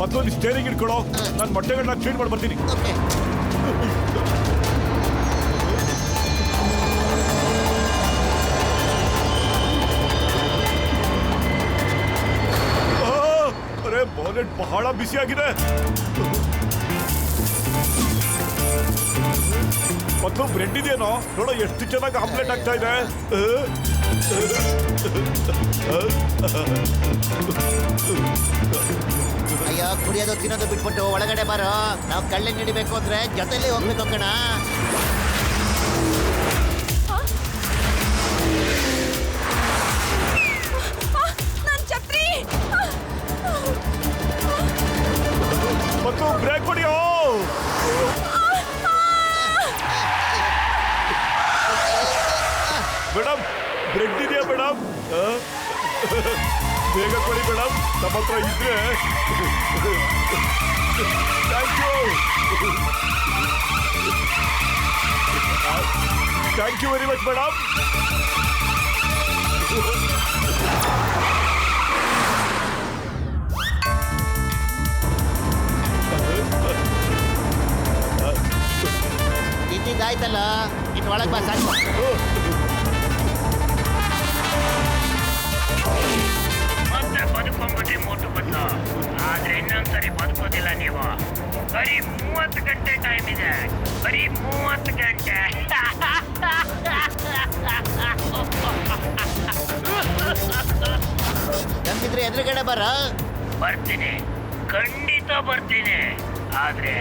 ಪತ್ಲು, ಸ್ಟೇರಿಂಗ್ ಇಟ್ಕೊಳ್ಳೋ. ನಾನು ಮೊಟ್ಟೆಗಳನ್ನ ಕ್ಲೀನ್ ಮಾಡಿ ಬರ್ತೀನಿ. ಅರೆ, ಬಾನೆಟ್ ಬಹಳ ಬಿಸಿಯಾಗಿದೆ. ಪತ್ಲು, ಬ್ರೆಡ್ ಇದೆಯೇನೋ ನೋಡೋ, ಎಷ್ಟು ಚೆನ್ನಾಗಿ ಆಮ್ಲೆಟ್ ಆಗ್ತಾ ಇದೆ. ಅಯ್ಯೋ ಕುಡಿಯೋದು ತಿನ್ನೋದು ಬಿಟ್ಬಿಟ್ಟು ಒಳಗಡೆ ಬಾರೋ. ನಾವು ಕಳ್ಳೆ ಹಿಡಿಬೇಕು ಅಂದ್ರೆ ಜೊತೆಲಿ ಹೋಗ್ಬೇಕು ಕಣ. ನನ್ ಛತ್ರಿ ಮತ್ತು ಬ್ರೇಕ್ ಹೊಡಿಯೋ. ಮೇಡಮ್ ಬ್ರೆಡ್ ಇದೆಯಾ ಮೇಡಮ್? ಬೇಗ ಕೊಡಿ ಮೇಡಮ್, ನಮ್ಮ ಹತ್ರ ಇದ್ರೆ. Thank you very much madam. ಇದ್ದಿದ್ದಾಯ್ತಲ್ಲ, ಇನ್ನು ಒಳಗೆ ಬಾ ಸಾಕು. ಮತ್ತೆ ಬದುಕೊಂಬಿಟ್ರಿ ಮೋಟು ಬದಲು. ಆದ್ರೆ ಇನ್ನೊಂದ್ಸರಿ ಬದುಕೋದಿಲ್ಲ ನೀವು. ಬರೀ 30 ಗಂಟೆ ಟೈಮ್ ಇದೆ. ಬರೀ 30 ಗಂಟೆ. ನಮ್ಮಿದ್ರೆ ಎದುರುಗಡೆ ಬರ. ಬರ್ತೀನಿ, ಖಂಡಿತ ಬರ್ತೀನಿ. ಆದ್ರೆ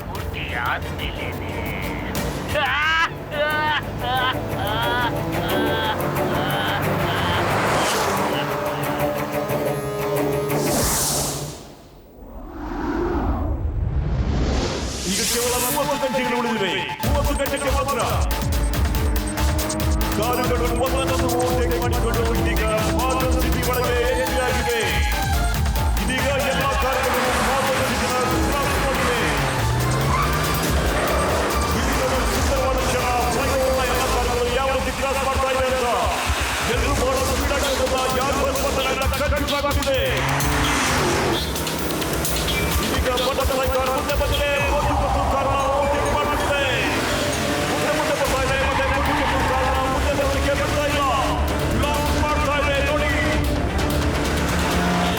ಪೂರ್ತಿ ಆದ್ಮೇಲೇನೆ. ಈಗ ಕೇವಲ 30 ಗಂಟೆಗಳು ಉಳಿದಿವೆ. 30 ಗಂಟೆಗೆ ಮಾತ್ರ ಕಾರುಗಳು ಒಂದನ್ನು ಓವರ್ಟೇಕ್ ಮಾಡಿಕೊಂಡು ಇದೀಗ ಮಾರ್ಗನ್ ಸಿಟಿ ಒಳಗೆ ಎಂಟ್ರಿ ಆಗಿದೆ. ಇದೀಗ ಎಲ್ಲ ಕಾರುಗಳು ಮಾರ್ಗನ್ ಸಿಟಿನ ಕ್ರಾಸ್ ಮಾಡಿವೆ. ಇದೀಗ ಒಂದು ಸುಂದರವಾದ ಕ್ಷಣ. ಫ್ಲೈಓವರ್ನ ಎಲ್ಲ ಕಾರುಗಳು ಯಾವ ರೀತಿ ಕ್ರಾಸ್ ಮಾಡ್ತಾ ಇದೆ ಅಂತ ಎಲ್ಲರೂ ಬಹಳ ಸ್ಪೀಡ್ ಆಗಿರೋದ್ರಿಂದ ಯಾರು ಬಂದಲ್ಲ ಕಟ್ಟಿಸಾಗಿದೆ. ಇದೀಗ ಬಟರ್ಫ್ಲೈ ಕಾರ್ ಮುಂದೆ ಬಂದಿದೆ. ಒಂದು ಕಾರಣ ಓವರ್ಟೇಕ್ ಮಾಡುತ್ತಿದೆ. ಮುಂದೆ ಬರ್ತಾ ಇದೆ. ಮತ್ತೆ ಒಂದು ಕಾರಣ ಮುಂದೆ ಬರಲಿಕ್ಕೆ ಬರ್ತಾ ಇಲ್ಲ. ಲಾಕ್ ಮಾಡ್ತಾ ಇದೆ ನೋಡಿ.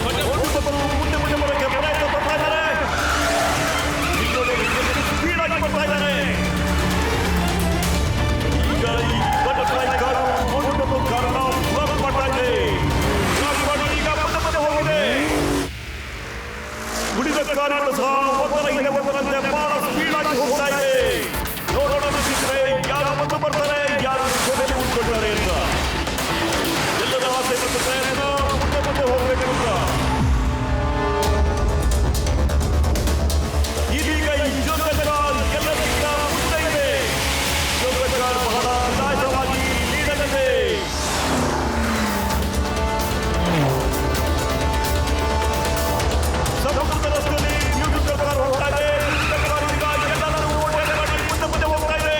ಮತ್ತೆ ಒಂದು ಮುಂದೆ ಬರೋಕ್ಕೆ ಪ್ರಯತ್ನ ಪಡ್ತಾ ಇದ್ದಾರೆ. ಸ್ಪೀಡ್ ಆಗಿ ಬರ್ತಾ ಇದ್ದಾರೆ. ಈಗ ಈ ಬಟರ್ಫ್ಲೈ ಕಾರು ಒಂದು ಕಾರಣ ಲಾಕ್ ಮಾಡ್ತಾ ಇದೆ. ಲಾಕ್ ಮಾಡಿ ಈಗ ಮುಂದೆ ಹೋಗಿದೆ. ಉಳಿದ ಕಾರುಗಳು ಸಹ ಒಂದರ ಹಿಂದೆ ಒಂದರಂತೆ ಬಹಳ ಸ್ಪೀಡ್ ಆಗಿ ಹೋಗ್ತಾ ಇದೆ. ನೋಡೋಣ ಸಿಕ್ಕರೆ ಯಾರು ಮುಂದೆ ಬರ್ತಾರೆ, ಯಾರು ಜೊತೆಲಿ ಉಳ್ಕೊಳ್ತಾರೆ ಅಂತ. ಎಲ್ಲರ ಆಸೆ ಮತ್ತು ಪ್ರಯತ್ನ ಮುಂದೆ ಹೋಗ್ಬೇಕು ಅಂತ. ಇದೀಗ ಈ ಜೋಗ ಕಾರ್ ಎಲ್ಲರಿಗಿಂತ ಮುಂದೆ ಇದೆ. ಜೋಗ ಕಾರ್ ಬಹಳ ನಿಧಾನವಾಗಿ ಲೀಡಲ್ಲಿದೆ. ಸಮುದ್ರದ ರಸ್ತೆಯಲ್ಲಿ ಮ್ಯೂಸಿಕ್ ಕಾರ್ ಹೋಗ್ತಾ ಇದೆ. ಈಗ ಎಲ್ಲರೂ ಓಡಾಟ ಮಾಡಿ ಮುಂದೆ ಹೋಗ್ತಾ ಇದೆ.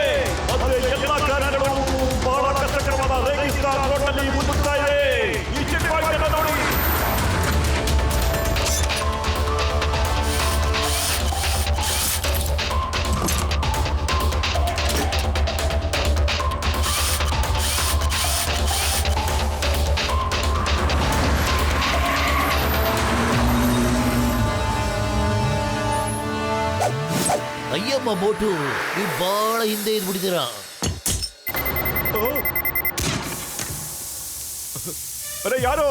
ಆದರೆ ಎಲ್ಲ ಕಾರುಗಳು ಬಹಳ ಕಷ್ಟಕರವಾದ ರೇಗಿಸ್ತಾನ್ ರೋಡ್ನಲ್ಲಿ ಮುನ್ನುಗ್ತಾ ಇದೆ. ಈ ಚೆಕ್ ಪಾಯಿಂಟ್ ಅನ್ನು ನೋಡಿ. ಅಯ್ಯಮ್ಮ ಮೋಟು, ನೀವು ಬಹಳ ಹಿಂದೆ ಇದ್ಬಿಟ್ಟಿದ್ದೀರಾ. ಅರೆ ಯಾರು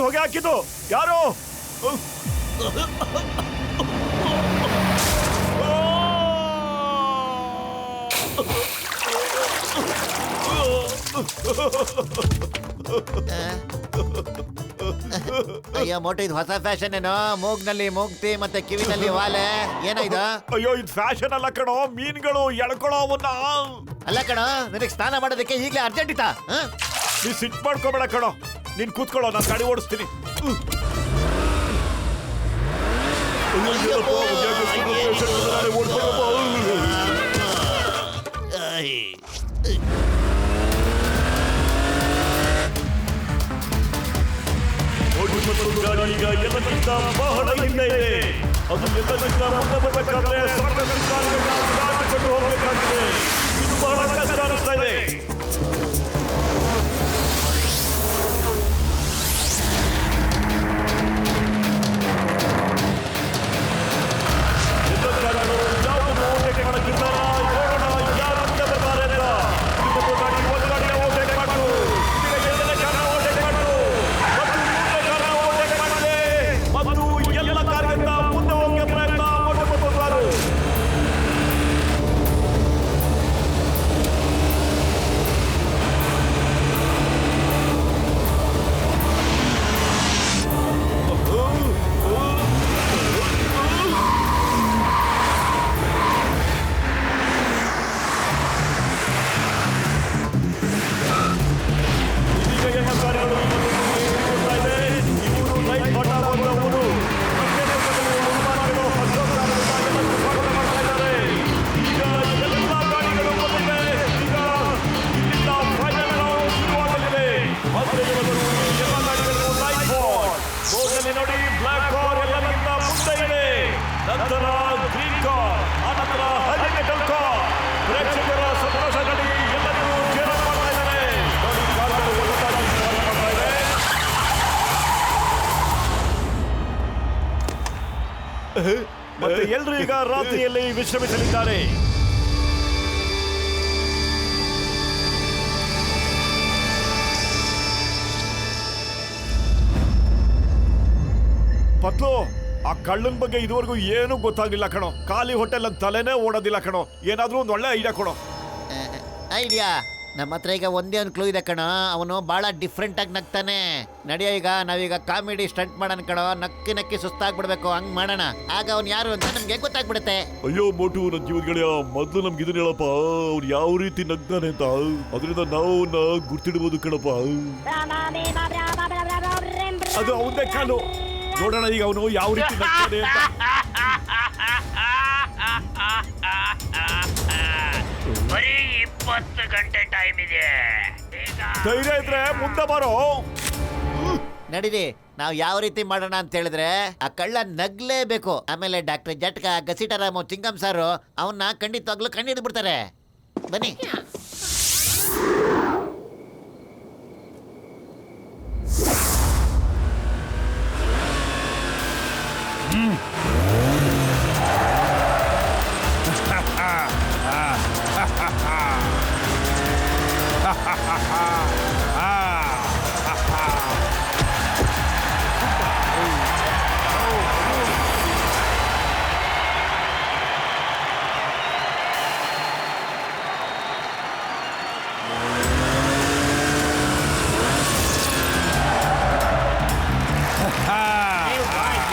ಹೊಗೆ ಹಾಕಿದ್ದು? ಯಾರು? ಅಯ್ಯ ಮೋಟು, ಇದು ಹೊಸ ಫ್ಯಾಷನ್ ಏನೋ. ಮೂಗ್ನಲ್ಲಿ ಮೂಗ್ತಿ ಮತ್ತೆ ಕಿವಿನಲ್ಲಿ ವಾಲೆ. ಏನಾಯ್ತು? ಅಯ್ಯೋ ಇದು ಫ್ಯಾಷನ್ ಅಲ್ಲ ಕಣೋ, ಮೀನುಗಳು ಎಳ್ಕೊಳ್ಳೋವನ್ನ. ಅಲ್ಲ ಕಣ, ನಿನಗೆ ಸ್ನಾನ ಮಾಡೋದಕ್ಕೆ ಈಗಲೇ ಅರ್ಜೆಂಟ್ ಇತ್ತಾ? ನೀ ಸಿಟ್ ಮಾಡ್ಕೋಬೇಡ ಕಣೋ, ನೀನ್ ಕೂತ್ಕೊಳ್ಳೋ, ನಾನು ಗಾಡಿ ಓಡಿಸ್ತೀನಿ. ಈಗ ಎಲ್ಲಕ್ಕಿಂತ ಬಹಳ ಹಿಂದೆ ಇದೆ. ಅದು ಎಲ್ಲಕ್ಕಿಂತ ಮುಂದೆ ಬರಬೇಕಾದ್ರೆ ಸಾಕಷ್ಟು ಹೋಗಬೇಕಾಗಿದೆ. ಇದು ಬಹಳ ಕಷ್ಟ ಅನಿಸ್ತಾ ಇದೆ. ಯಾವುದು ಓಟಕ್ಕೆ ಮಾಡಕ್ಕಿದ್ದಾರ ನೋಡೋಣ. ಯಾರು ಮುಂದೆ ಬರ್ತಾರೆ ಅಂತ. ಒಂದು ಗಾಡಿ ಓಟಕ್ಕೆ ಮಾಡು. ಮತ್ತೆ ಎಲ್ರು ಈಗ ರಾತ್ರಿಯಲ್ಲಿ ವಿಶ್ರಮಿಸಲಿದ್ದಾರೆ. ಪತ್ಲು, ಆ ಕಳ್ಳನ ಬಗ್ಗೆ ಇದುವರೆಗೂ ಏನೂ ಗೊತ್ತಾಗ್ಲಿಲ್ಲ ಕಣೋ. ಖಾಲಿ ಹೋಟೆಲ್ ಅಂತ ತಲೆನೇ ಓಡೋದಿಲ್ಲ ಕಣೋ. ಏನಾದ್ರೂ ಒಂದು ಒಳ್ಳೆ ಐಡಿಯಾ ಕೊಡೋ. ಐಡಿಯಾ ನಮ್ಮ ಹತ್ರ ಈಗ ಒಂದೇ ಒಂದು ಕ್ಲೂ ಇದೆ ಕಣ. ಅವನು ಬಹಳ ಡಿಫ್ರೆಂಟ್ ಆಗಿ ನಗ್ತಾನೆ. ನಡೆಯೋ ಈಗ ನಾವೀಗ ಕಾಮಿಡಿ ಸ್ಟಂಟ್ ಮಾಡೋಣ ಕಣೋ. ನಕ್ಕಿ ನಕ್ಕಿ ಸುಸ್ತಾಗ್ಬಿಡ್ಬೇಕು. ಹಂಗ್ ಮಾಡೋಣ. ಆಗ ಅವ್ನು ಯಾರು ಅಂತ ನಮ್ಗೆ ಗೊತ್ತಾಗ್ಬಿಡುತ್ತೆ. ಅಯ್ಯೋ ಮೋಟು, ನನ್ನ ಜೀವದ ಗೆಳೆಯ, ಮೊದಲು ನಮ್ಗೆ ಇದನ್ನ ಹೇಳಪ್ಪ, ಅವ್ರು ಯಾವ ರೀತಿ ನಗ್ತಾನೆ ಅಂತ. ಅದರಿಂದ ನಾವು ಗುರ್ತಿಡ್ಬೋದು ಕಣಪ್ಪ. ಅದು ಅವನೇ ಕಾಲು. ನೋಡೋಣ ಈಗ ಅವನು ಯಾವ ರೀತಿ ನಗ್ತಾನೆ ಅಂತ. ಬರೀ 20 ಗಂಟೆ ಟೈಮ್ ಇದೆ. ಧೈರ್ಯ ಇದ್ರೆ ಮುಂದೆ ಬರೋ. ನಡೀರಿ, ನಾವು ಯಾವ ರೀತಿ ಮಾಡೋಣ ಅಂತ ಹೇಳಿದ್ರೆ ಆ ಕಳ್ಳ ನಗ್ಲೇಬೇಕು. ಆಮೇಲೆ ಡಾಕ್ಟರ್ ಜಟ್ಕ, ಗಸಿಟರಾಮು, ಚಿಂಗಂ ಸಾರು ಅವನ್ನ ಖಂಡಿತವಾಗ್ಲೂ ಕಂಡಿಡ್ದು ಬಿಡ್ತಾರೆ. ಬನ್ನಿ.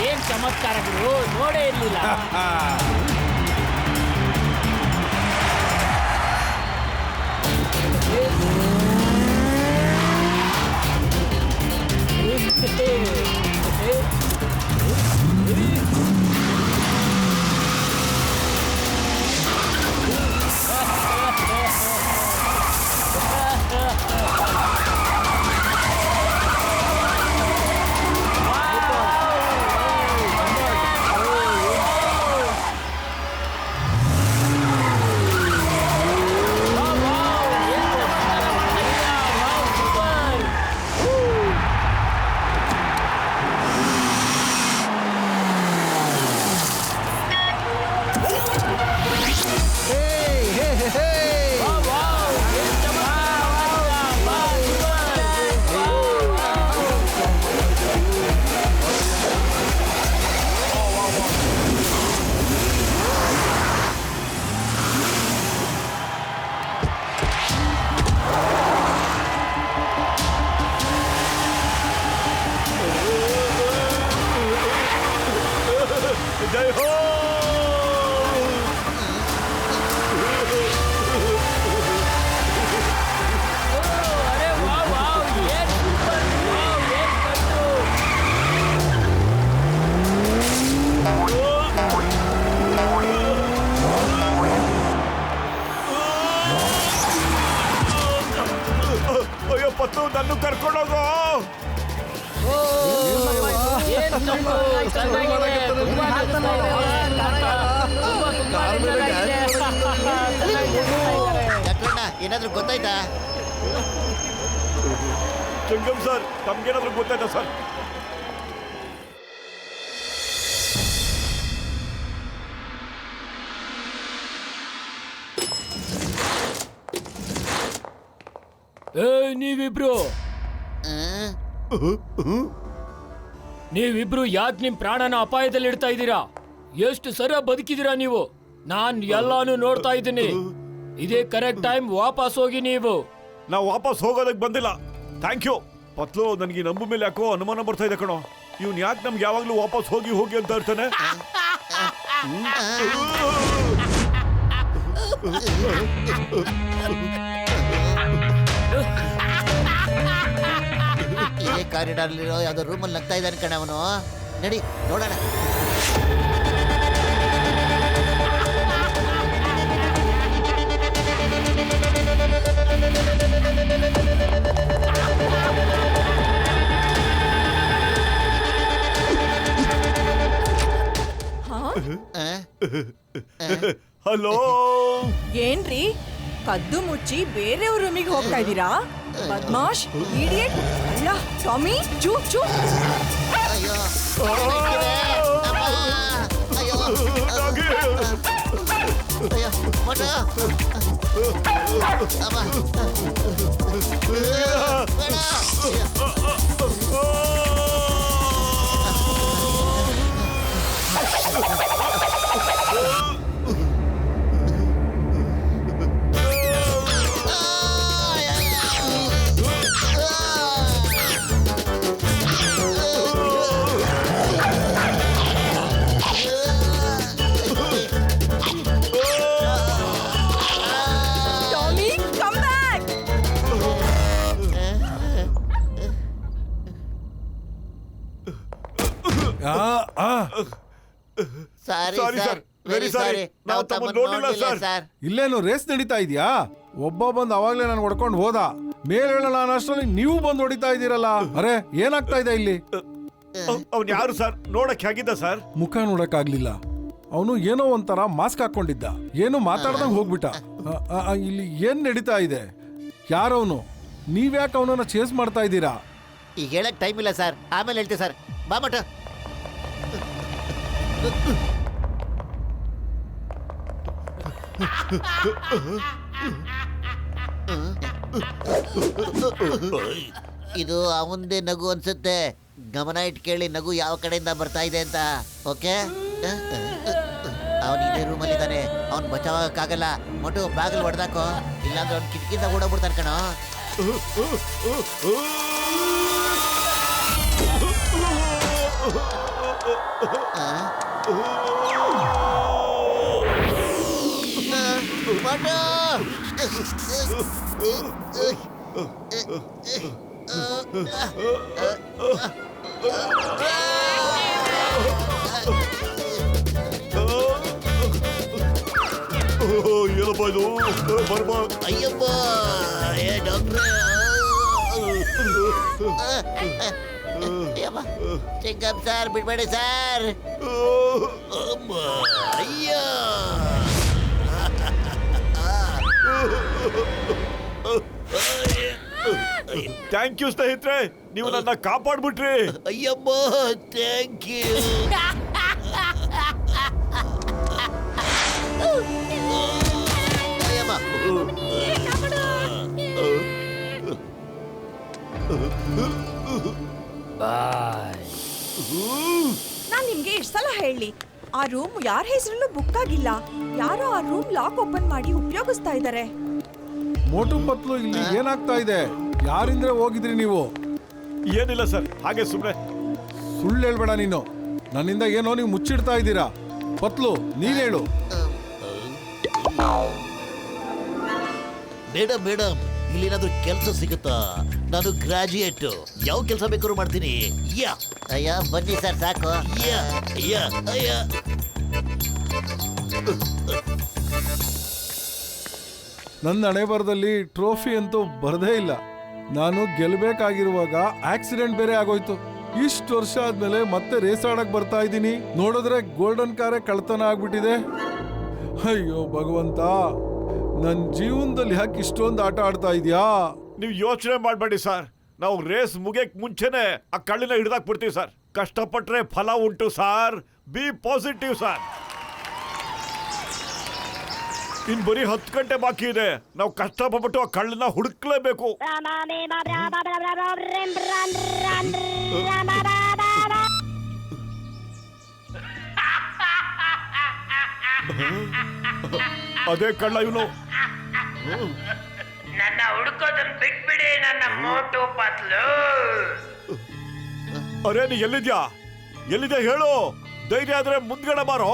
ಏನ್ ಚಮತ್ಕಾರಗಳು, ನೋಡೇ ಇರ್ಲಿಲ್ಲ. ಜೈ ಹೋ. ಅಯ್ಯೋ ಪತ್ತು, ನನ್ನ ಕರ್ಕೊಂಡೋಗೋ. ಏನಾದ್ರೂ ಗೊತ್ತಾಯ್ತಾ? ಚಿಂಗಂ ಸರ್, ತಮ್ಗೇನಾದ್ರೂ ಗೊತ್ತಾಯ್ತಾ ಸರ್? ನೀವಿಬ್ರು ಯಾಕೆ ನಿಮ್ ಪ್ರಾಣನ ಅಪಾಯದಲ್ಲಿ ಇಡ್ತಾ ಇದ್ದೀರಾ? ಎಷ್ಟು ಸರ ಬದುಕಿದ್ದೀರಾ ನೀವು? ನಾನ್ ಎಲ್ಲಾನು ನೋಡ್ತಾ ಇದ್ದೀನಿ. ಇದೇ ಕರೆಕ್ಟ್ ಟೈಮ್. ವಾಪಸ್ ಹೋಗಿ ನೀವು. ನಾವು ವಾಪಸ್ ಹೋಗೋದಕ್ಕೆ ಬಂದಿಲ್ಲ. Thank you Patlu. ನನಗೆ ನಂಬು ಮೇಲೆ ಯಾಕೋ ಅನುಮಾನ ಬರ್ತಾ ಇದೆ ಕಣೋ. ಇವ್ನು ಯಾಕೆ ನಮ್ಗೆ ಯಾವಾಗ್ಲೂ ವಾಪಸ್ ಹೋಗಿ ಹೋಗಿ ಅಂತ ಇರ್ತಾನೆ? ಇದೇ ಕಾರಿಡಾರ್ ಯಾವ್ದೋ ರೂಮಲ್ಲಿ ನಗ್ತಾ ಇದ್ದಾನೆ ಕಣ ಅವನು. ನಡಿ ನೋಡೋಣ. ಹಲೋ, ಏನ್ರಿ ಕದ್ದು ಮುಚ್ಚಿ ಬೇರೆಯವ್ರ ರೂಮಿಗೆ ಹೋಗ್ತಾ ಇದ್ದೀರಾ? ಬದ್ಮಾಶ್, ಇಡಿಯಟ್, ಅಲ್ಲ ಟಾಮಿ, ಚೂಪ್ ಚೂಪ್. ಅಯ್ಯೋ, ಅಯ್ಯೋ, ಮಟ. ಅಮ್ಮ. ಬೇಡ. Tommy come back. Sorry Sorry, sir sir. Very sorry. ನಾವು ತಮ್ಮನ್ನ ನೋಡ್ಲಿಲ್ಲ, sir. ಇಲ್ಲೇನು ರೇಸ್ ನಡೀತಾ ಇದೆಯಾ? ಒಬ್ಬ ಬಂದ್ ಅವಾಗ್ಲೇ ನಾನು ಹೊಡ್ಕೊಂಡು ಹೋದ. ಮೇಲ್ ಹೇಳೋಣ ಅಷ್ಟರಲ್ಲಿ ನೀವು ಬಂದು ಹೊಡಿತಾ ಇದ್ದೀರಲ್ಲ. ಅರೆ ಏನಾಗ್ತಾ ಇದೆ ಇಲ್ಲಿ? ಅವ್ನು ಯಾರು ಸರ್? ನೋಡಕ್ ಹೇಗಿದ್ದ ಸರ್? ಮುಖ ನೋಡಕ್ ಆಗ್ಲಿಲ್ಲ. ಅವನು ಏನೋ ಒಂಥರ ಮಾಸ್ಕ್ ಹಾಕೊಂಡಿದ್ದ. ಏನು ಮಾತಾಡ್ದಂಗ್ ಹೋಗ್ಬಿಟ್ಟ. ಇಲ್ಲಿ ಏನ್ ನಡೀತಾ ಇದೆ? ಯಾರವನು? ನೀವ್ಯಾಕೆ ಅವನನ್ನ ಚೇಸ್ ಮಾಡ್ತಾ ಇದ್ದೀರಾ? ಈಗ ಹೇಳಕ್ ಟೈಮ್ ಇಲ್ಲ ಸರ್, ಆಮೇಲೆ ಹೇಳ್ತೀವಿ ಸರ್. ಬಾ ಮಟ. ಇದು ಅವಂದೇ ನಗು ಅನ್ಸುತ್ತೆ. ಗಮನ ಇಟ್ಟು ಕೇಳಿ ನಗು ಯಾವ ಕಡೆಯಿಂದ ಬರ್ತಾ ಇದೆ ಅಂತ. ಓಕೆ, ಅವನು ಇದೇ ರೂಮಲ್ಲಿ ಇದ್ದಾನೆ. ಅವ್ನು ಬಚಾವಾಗಕ್ಕಾಗಲ್ಲ. ಮೊಟ್ಟು ಬಾಗಿಲು ಹೊಡೆದಾಕೋ, ಇಲ್ಲಾಂದ್ರೆ ಅವ್ನು ಕಿಟಕಿಯಿಂದ ಓಡೋಗ್ಬಿಡ್ತಾನೆ ಕಣೋ. ಮೊಟ್ಟು! ಏನಪ್ಪ ಇದು? ಬರ್ಬಾ. ಅಯ್ಯಪ್ಪ, ಏ ಡಾಕ್ಟ್ರೆ. ಅಯ್ಯಪ್ಪ, ಚಿಕ್ಕಪ್ಪ ಸರ್ ಬಿಡ್ಬೇಡಿ ಸರ್. ಅಮ್ಮ, ಅಯ್ಯ. ಥ್ಯಾಂಕ್ ಯು ಸ್ನೇಹಿತರೆ, ನೀವು ನನ್ನ ಕಾಪಾಡ್ಬಿಟ್ರಿ. ಅಯ್ಯಮ್ಮ, ಥ್ಯಾಂಕ್ ಯು. ನಾನ್ ನಿಮ್ಗೆ ಎಷ್ಟ್ ಸಲ ಹೇಳಿ, ಆ ರೂಮ್ ಯಾರ ಹೆಸರಲ್ಲೂ ಬುಕ್ ಆಗಿಲ್ಲ. ಯಾರೋ ಆ ರೂಮ್ ಲಾಕ್ ಓಪನ್ ಮಾಡಿ ಉಪಯೋಗಿಸ್ತಾ ಇದ್ದಾರೆ. ಮೋಟು ಪತ್ಲು, ಇಲ್ಲಿ ಏನಾಗ್ತಾ ಇದೆ? ಯಾರಿಂದ್ರೆ ಹೋಗಿದ್ರಿ ನೀವು? ಏನಿಲ್ಲ ಸರ್, ಹಾಗೆ ಸುಮ್ಮನೆ. ಸುಳ್ಳು ಹೇಳ್ಬೇಡ ನೀನು. ನನ್ನಿಂದ ಏನೋ ನೀವು ಮುಚ್ಚಿಡ್ತಾ ಇದ್ದೀರಾ. ಪತ್ಲು, ನೀನ್ ಹೇಳು. ಮೇಡಮ್ ಮೇಡಮ್, ಇಲ್ಲೇನಾದ್ರೂ ಕೆಲಸ ಸಿಗುತ್ತಾ? ನಾನು ಗ್ರಾಜುಯೇಟ್, ಯಾವ ಕೆಲಸ ಬೇಕಾದ್ರೂ ಮಾಡ್ತೀನಿ. ಯಾ ಅಯ್ಯ, ಬನ್ನಿ ಸರ್, ಸಾಕು. ಯಾ ಯಾ ಅಯ್ಯ. ನನ್ನ ಹಣೆಬರದಲ್ಲಿ ಟ್ರೋಫಿ ಅಂತೂ ಬರದೇ ಇಲ್ಲ. ನಾನು ಗೆಲ್ಬೇಕಾಗಿರುವಾಗ ಆಕ್ಸಿಡೆಂಟ್ ಬೇರೆ ಆಗೋಯ್ತು. ಇಷ್ಟು ವರ್ಷ ಆದ್ಮೇಲೆ ಮತ್ತೆ ರೇಸ್ ಆಡಕ್ ಬರ್ತಾ ಇದ್ದೀನಿ. ನೋಡಿದ್ರೆ ಗೋಲ್ಡನ್ ಕಾರೇ ಕಳ್ತನ ಆಗ್ಬಿಟ್ಟಿದೆ. ಅಯ್ಯೋ ಭಗವಂತ, ನನ್ನ ಜೀವನದಲ್ಲಿ ಯಾಕೆ ಇಷ್ಟೊಂದು ಆಟ ಆಡ್ತಾ ಇದೀಯಾ? ನೀವು ಯೋಚನೆ ಮಾಡಬೇಡಿ ಸರ್, ನಾವು ರೇಸ್ ಮುಗಿಯಕ್ ಮುಂಚೆನೆ ಆ ಕಳ್ಳಿನ ಹಿಡ್ದಾಕ್ ಬಿಡ್ತೀವಿ ಸರ್. ಕಷ್ಟಪಟ್ರೆ ಫಲ ಉಂಟು ಸರ್. Be positive sir. ಇನ್ ಬರೀ 10 ಗಂಟೆ ಬಾಕಿ ಇದೆ. ನಾವು ಕಷ್ಟಪಟ್ಟು ಆ ಕಳ್ಳನ ಹುಡುಕ್ಲೇಬೇಕು. ಅದೇ ಕಳ್ಳ ಇವನು. ನನ್ನ ಹುಡುಕೋದನ್ನ ಬಿಟ್ಬಿಡಿ ನನ್ನ ಮೋಟು ಪತ್ಲು. ಅರೇ, ನೀ ಎಲ್ಲಿದ್ಯಾ? ಎಲ್ಲಿದೆ ಹೇಳು. ಧೈರ್ಯ ಆದ್ರೆ ಮುಂದ್ಗಡೆ ಬಾರೋ.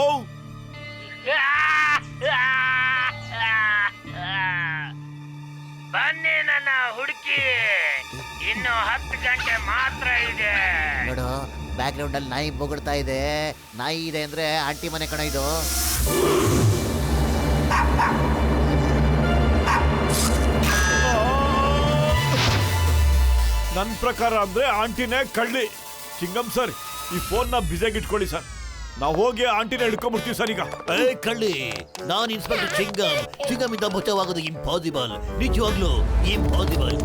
ಬನ್ನಿ ನನ್ನ ಹುಡುಕಿ, ಇನ್ನು 10 ಗಂಟೆ ಮಾತ್ರ ಇದೆ. ನೋಡು, ಬ್ಯಾಕ್ ಗ್ರೌಂಡ್ ಅಲ್ಲಿ ನಾಯಿ ಬೊಗಳ್ತಾ ಇದೆ. ನಾಯಿ ಇದೆ ಅಂದ್ರೆ ಆಂಟಿ ಮನೆ ಕಣ ಇದು. ನನ್ನ ಪ್ರಕಾರ ಅಂದ್ರೆ ಆಂಟಿನೇ ಕಳ್ಳಿ. ಚಿಂಗಮ್ ಸರ್, ಈ ಫೋನ್ನ ಬಿಸಿಯಾಗಿ ಇಟ್ಕೊಳ್ಳಿ ಸರ್. ನಾವು ಹೋಗಿ ಆಂಟಿನ ಹಿಡ್ಕೊಂಡ್ಬಿಡ್ತೀವಿ ಸರ್ ಈಗ. ಏ ಕಳ್ಳಿ, ನಾನು ಇನ್ಸ್ಪೆಕ್ಟರ್ ಚಿಂಗಮ್. ಚಿಂಗಮ್ ಇಂದ ಬಚಾವಾಗೋದು ಇಂಪಾಸಿಬಲ್, ನಿಜವಾಗ್ಲೂ ಇಂಪಾಸಿಬಲ್.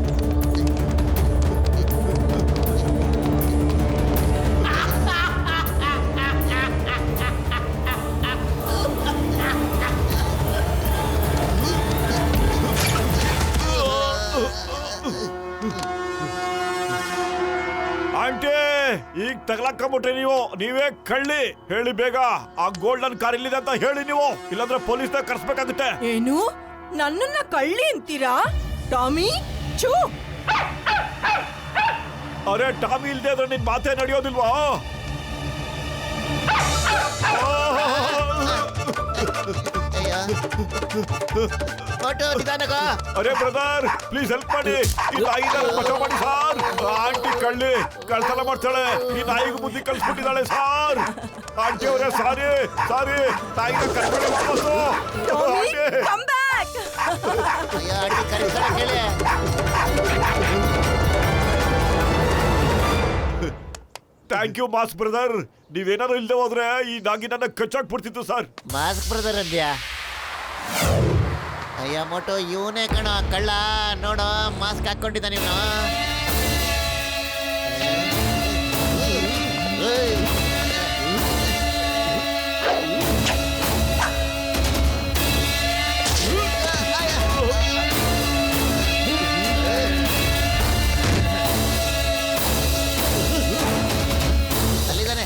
ಆಂಟಿ ಈಗ ತಗಲಾಕೊಂಬಿಟ್ರಿ ನೀವು. ನೀವೇ ಕಳ್ಳಿ. ಹೇಳಿ ಬೇಗ, ಆ ಗೋಲ್ಡನ್ ಕಾರ್ ಇಲ್ಲಿದೆ ಅಂತ ಹೇಳಿ ನೀವು, ಇಲ್ಲಾಂದ್ರೆ ಪೊಲೀಸ್ನ ಕರ್ಸ್ಬೇಕಾಗುತ್ತೆ. ಏನು ನನ್ನನ್ನ ಕಳ್ಳಿ ಅಂತೀರಾ ಟಾಮಿ? ಚೂ. ಅರೆ ಟಾಮಿ ಇಲ್ದೇ ಇದ್ರೆ ನಿನ್ ಮಾತೇ ನಡೆಯೋದಿಲ್ವಾ? ಅರೆ ಬ್ರದರ್ ಪ್ಲೀಸ್ ಹೆಲ್ಪ್ ಮಾಡಿ, ಈ ನಾಯಿನ ಬಚಾವ್ ಮಾಡಿ ಸಾರ್. ಆಂಟಿ ಕಳ್ಳಿ ಕಳ್ತನ ಮಾಡ್ತಾಳೆ, ಈ ನಾಯಿಗೂ ಬುದ್ಧಿ ಕಳ್ಸ್ಬಿಟ್ಟಿದ್ದಾಳೆ ಸಾರ್. ಆಂಟಿ ಅವರೇ ಸಾರಿ ಸಾರಿ, ನಾಯಿನ ಕರ್ಕೊಂಡು ವಾಪಸ್ಸು. Come back. Thank you mass brother. ನೀವೇನಾದ್ರು ಇಲ್ದೆ ಹೋದ್ರೆ ಈ ನಾಗಿ ನನ್ನ ಕಚ್ಚಾಕ್ಬಿಡ್ತಿತ್ತು ಸರ್. ಮಾಸ್ಕ್ ಬ್ರದರ್ ಅಂದ್ಯಾ? ಅಯ್ಯ ಮೋಟೋ ಇವನೇ ಕಣ ಕಳ್ಳ. ನೋಡೋ ಮಾಸ್ಕ್ ಹಾಕೊಂಡಿದ್ದಾನೆ ಇವನು. ಅಲ್ಲಿದ್ದಾನೆ.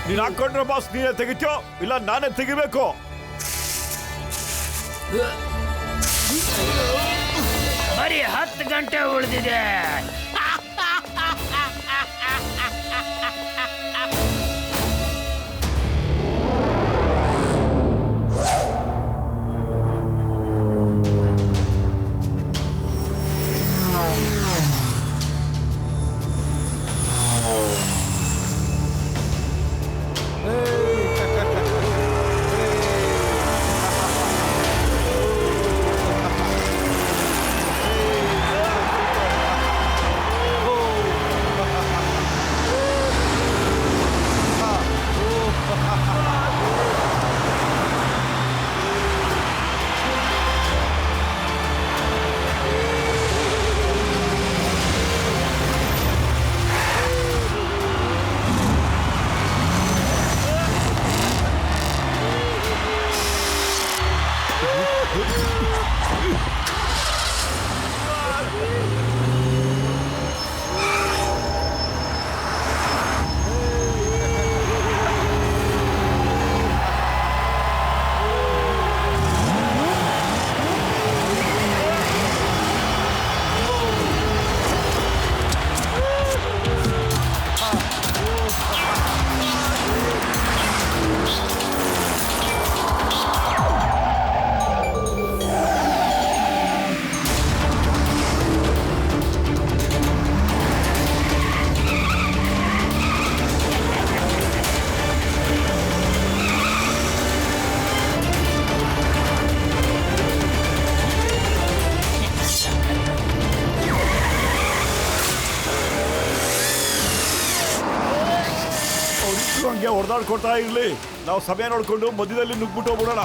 ನೀನ್ ಹಾಕೊಂಡ್ರೆ ಬಾಸ್ ನೀನೇ ತೆಗಿತ್ಯೋ ಇಲ್ಲ ನಾನೇ ತೆಗಿಬೇಕು? ಬರೀ 10 ಗಂಟೆ ಉಳಿದಿದೆ. ಹೊಡೆದಾಡ್ಕೊಳ್ತಾ ಇರ್ಲಿ. ನಾವು ಸಮಯ ನೋಡ್ಕೊಂಡು ಮಧ್ಯದಲ್ಲಿ ನುಗ್ಬಿಟ್ಟು ಹೋಗ್ಬಿಡೋಣ.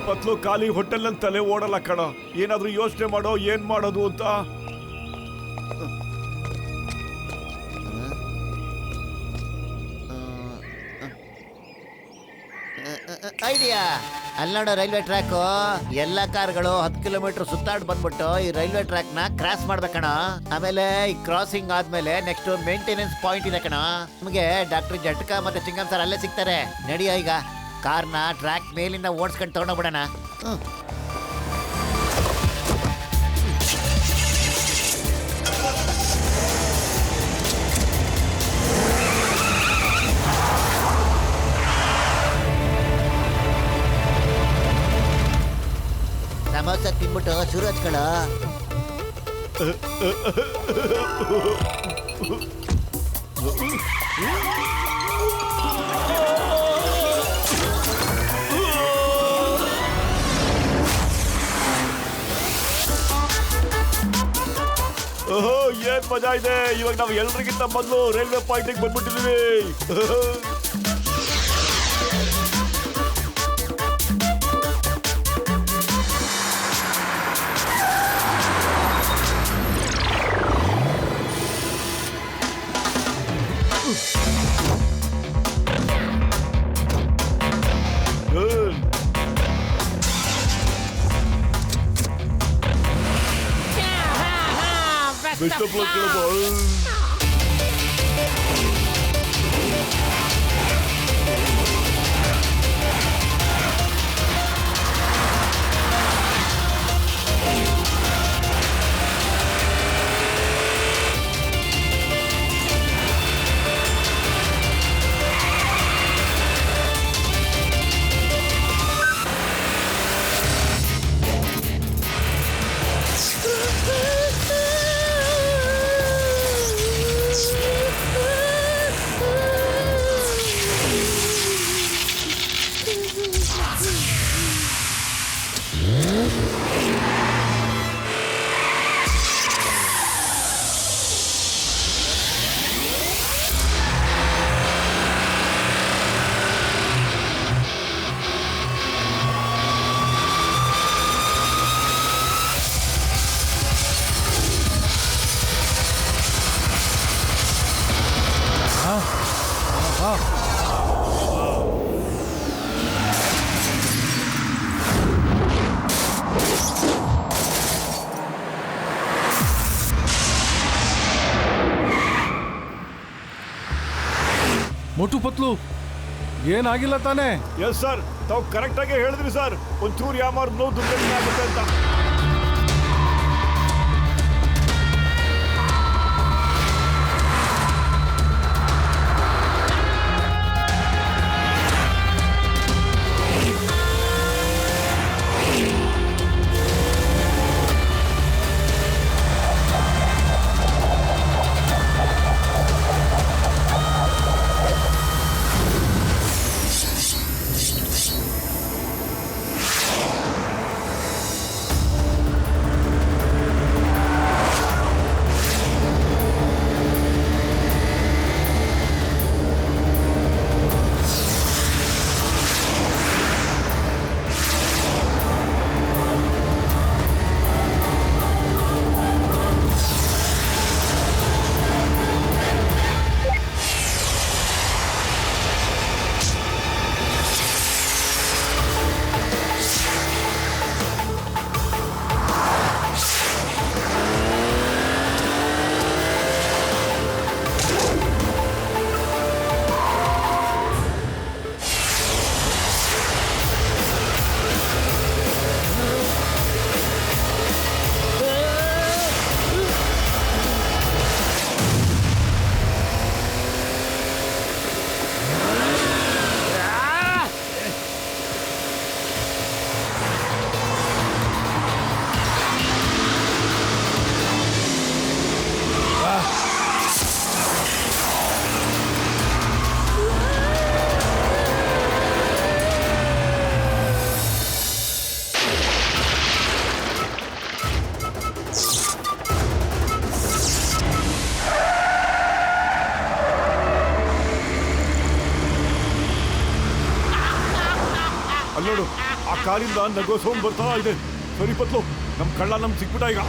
ಪತ್ಲು ಖಾಲಿ ಹೋಟೆಲ್ನಲ್ಲಿ ತಲೆ ಓಡಲ್ಲ ಕಣ. ಏನಾದ್ರೂ ಯೋಚನೆ ಮಾಡೋ, ಏನ್ ಮಾಡೋದು ಅಂತ. ಐಡಿಯಾ. ಅಲ್ಲಿ ನೋಡೋ ರೈಲ್ವೆ ಟ್ರ್ಯಾಕ್, ಎಲ್ಲಾ ಕಾರ್ಗಳು 10 ಕಿಲೋಮೀಟರ್ ಸುತ್ತಾಡ್ ಬಂದ್ಬಿಟ್ಟು ಈ ರೈಲ್ವೆ ಟ್ರ್ಯಾಕ್ ನ ಕ್ರಾಸ್ ಮಾಡ್ಬೇಕಣ. ಆಮೇಲೆ ಈ ಕ್ರಾಸಿಂಗ್ ಆದ್ಮೇಲೆ ನೆಕ್ಸ್ಟ್ ಮೇಂಟೆನೆನ್ಸ್ ಪಾಯಿಂಟ್ ಇದೆ ಕಣ. ನಮಗೆ ಡಾಕ್ಟರ್ ಜಟ್ಕಾ ಮತ್ತೆ ಚಿಂಗಂ ಸರ್ ಅಲ್ಲೇ ಸಿಗ್ತಾರೆ. ನಡಿಯ ಈಗ ಕಾರ್ನ ಟ್ರ್ಯಾಕ್ ಮೇಲಿಂದ ಓಡಿಸ್ಕೊಂಡು ತಗೊಂಡೋಗ್ಬಿಡೋಣ. ಸಮೋಸ ತಿನ್ಬಿಟ್ಟು ಶುರು ಹಚ್ಕೊಳ. ಓಹೋ, ಏನ್ ಮಜಾ ಇದೆ. ಇವಾಗ ನಾವು ಎಲ್ರಿಗಿಂತ ಮೊದಲು ರೈಲ್ವೆ ಪಾಯಿಂಟ್ ಬಂದ್ಬಿಟ್ಟಿದೀವಿ. Best of luck, boys. Motu Patlu ಏನಾಗಿಲ್ಲ ತಾನೇ? ಎಸ್ ಸರ್, ತಾವು ಕರೆಕ್ಟ್ ಆಗಿ ಹೇಳಿದ್ರಿ ಸರ್. ಒಂಚೂರು ಯಾಮಾರ್ದು ದುರ್ಘಟನೆ ಆಗುತ್ತೆ ಅಂತ. ಅಲ್ಲೋಡು, ಆ ಕಾರಿಂದ ನಗೋ ಸೌಂಡ್ ಬರ್ತಾ ಇದೆ. ಸರಿ ಪತ್ಲು, ನಮ್ ಕಳ್ಳ ನಮ್ ಸಿಕ್ಬಿಟ್ಟ ಈಗ.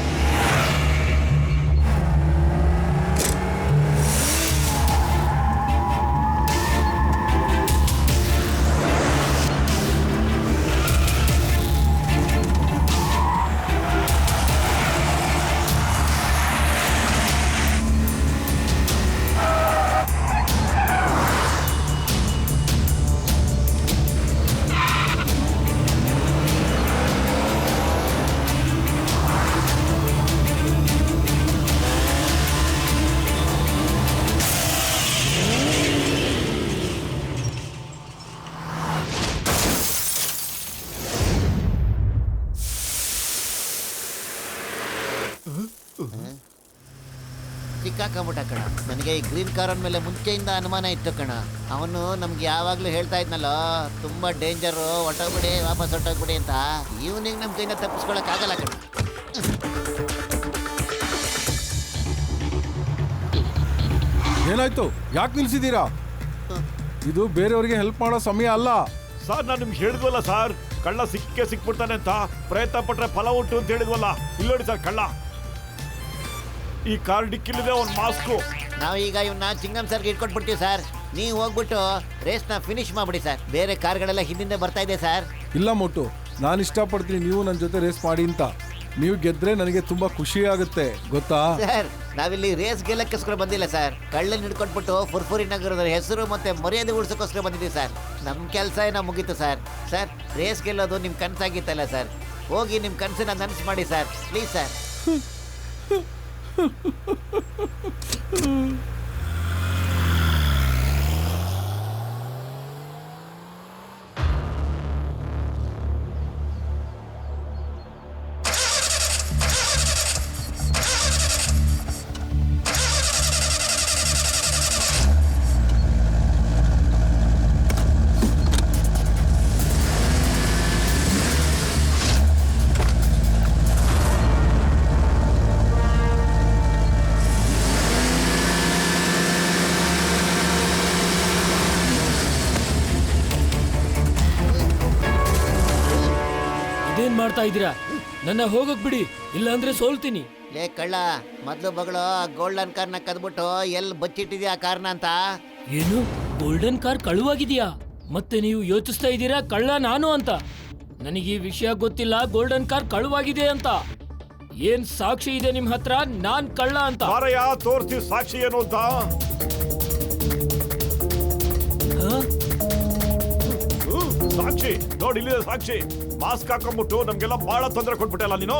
ಸಿಕ್ಕಾಕೊಂಬಿಟ್ಟ ಕಣ. ನನಗೆ ಈ ಗ್ರೀನ್ ಕಾರ್ ಮೇಲೆ ಮುಂಚೆಯಿಂದ ಅನುಮಾನ ಇತ್ತು ಕಣ. ಅವನು ನಮ್ಗೆ ಯಾವಾಗ್ಲೂ ಹೇಳ್ತಾ ಇದ್ನಲ್ಲ, ತುಂಬಾ ಡೇಂಜರು, ಹೊಟ್ಟೋಗ್ಬಿಡಿ, ವಾಪಸ್ ಹೊಟ್ಟೋಗ್ಬಿಡಿ ಅಂತ. ಇವನಿಗೆ ನಮ್ ಕೈಯಿಂದ ತಪ್ಪಿಸ್ಕೊಳಕ್ ಆಗಲ್ಲ ಕಣ. ಏನಾಯ್ತು? ಯಾಕೆ ನಿಲ್ಸಿದ್ದೀರಾ? ಇದು ಬೇರೆಯವರಿಗೆ ಹೆಲ್ಪ್ ಮಾಡೋ ಸಮಯ ಅಲ್ಲ. ಸರ್, ನಾನು ನಿಮ್ಗೆ ಹೇಳಿದ್ವಲ್ಲ ಸರ್, ಕಳ್ಳ ಸಿಕ್ಬಿಡ್ತಾನೆ ಅಂತ. ಪ್ರಯತ್ನ ಪಟ್ರೆ ಫಲ ಉಂಟು ಅಂತ ಹೇಳಿದ್ವಲ್ಲ. ಇಲ್ಲಿ ನೋಡಿ ಸರ್, ಕಳ್ಳ ಈ ಕಾರ್ ಡಿಕ್ಕಿಲಿದೆ ಒಂದು ಮಾಸ್ಕು. ನಾವು ಈಗ ಇವನ್ನ ಚಿಂಗಂ ಸರ್ಗೆ ಇಟ್ಕೊಟ್ಬಿಡ್ತೀವಿ ಸರ್. ನೀವು ಹೋಗ್ಬಿಟ್ಟು ರೇಸ್ನ ಫಿನಿಶ್ ಮಾಡ್ಬಿಡಿ ಸರ್. ಬೇರೆ ಕಾರ್ಗಳೆಲ್ಲ ಹಿಂದಿಂದ ಬರ್ತಾ ಇದೆ ಸರ್. ಇಲ್ಲ ಮೋಟು, ನಾನು ಇಷ್ಟಪಡ್ತೀನಿ ನೀವು ನನ್ನ ಜೊತೆ ರೇಸ್ ಮಾಡಿ ಅಂತ. ನೀವು ಗೆದ್ರೆ ನನಗೆ ತುಂಬಾ ಖುಷಿ ಆಗುತ್ತೆ, ಗೊತ್ತಾ ಸರ್? ನಾವಿಲ್ಲಿ ರೇಸ್ ಗೆಲ್ಲಕ್ಕೋಸ್ಕರ ಬಂದಿಲ್ಲ ಸರ್. ಕಳ್ಳನ್ ಹಿಡ್ಕೊಂಡ್ಬಿಟ್ಟು ಫುರ್ಫುರಿ ನಗರದ ಹೆಸರು ಮತ್ತೆ ಮರ್ಯಾದೆ ಉಳಿಸೋಕ್ಕೋಸ್ಕರ ಬಂದಿದ್ದೀವಿ ಸರ್. ನಮ್ಮ ಕೆಲಸ ಏನೋ ಮುಗೀತು ಸರ್. ಸರ್, ರೇಸ್ ಗೆಲ್ಲೋದು ನಿಮ್ಮ ಕನಸಾಗಿತ್ತಲ್ಲ ಸರ್. ಹೋಗಿ ನಿಮ್ಮ ಕನಸನ್ನ ನನಸು ಮಾಡಿ ಸರ್, ಪ್ಲೀಸ್ ಸರ್. ಮಾಡ್ತಾ ಇದ್ದೀರಾ? ನನ್ನ ಹೋಗಕ್ ಬಿಡಿ, ಇಲ್ಲಾಂದ್ರೆ ಸೋಲ್ತೀನಿ. ಲೇ ಕಳ್ಳ, ಮೊದ್ಲು ಬಗಳು ಆ ಗೋಲ್ಡನ್ ಕಾರ್ನ ಕದ್ಬಿಟ್ಟು ಎಲ್ಲಿ ಬಚ್ಚಿಟ್ಟಿದ್ಯಾ ಆ ಕಾರ್ನ ಅಂತ. ಏನು ಗೋಲ್ಡನ್ ಕಾರ್ ಕಳುವಾಗಿದ್ಯಾ? ಮತ್ತೆ ನೀವು ಯೋಚಿಸ್ತಾ ಇದ್ದೀರಾ ಕಳ್ಳ ನಾನು ಅಂತ? ನನಗೆ ಈ ವಿಷಯ ಗೊತ್ತಿಲ್ಲ ಗೋಲ್ಡನ್ ಕಾರ್ ಕಳುವಾಗಿದೆ ಅಂತ. ಏನ್ ಸಾಕ್ಷಿ ಇದೆ ನಿಮ್ ಹತ್ರ ನಾನ್ ಕಳ್ಳ ಅಂತ? ತೋರಿಸಿ ಸಾಕ್ಷಿ ಏನು ಅಂತ. ಸಾಕ್ಷಿ ನೋಡಿ, ಇಲ್ಲಿ ಸಾಕ್ಷಿ. ಮಾಸ್ಕ್ ಹಾಕೊಂಡ್ಬಿಟ್ಟು ನಮ್ಗೆಲ್ಲ ಬಹಳ ತೊಂದರೆ ಕೊಟ್ಬಿಟ್ಟಲ್ಲ ನೀನು.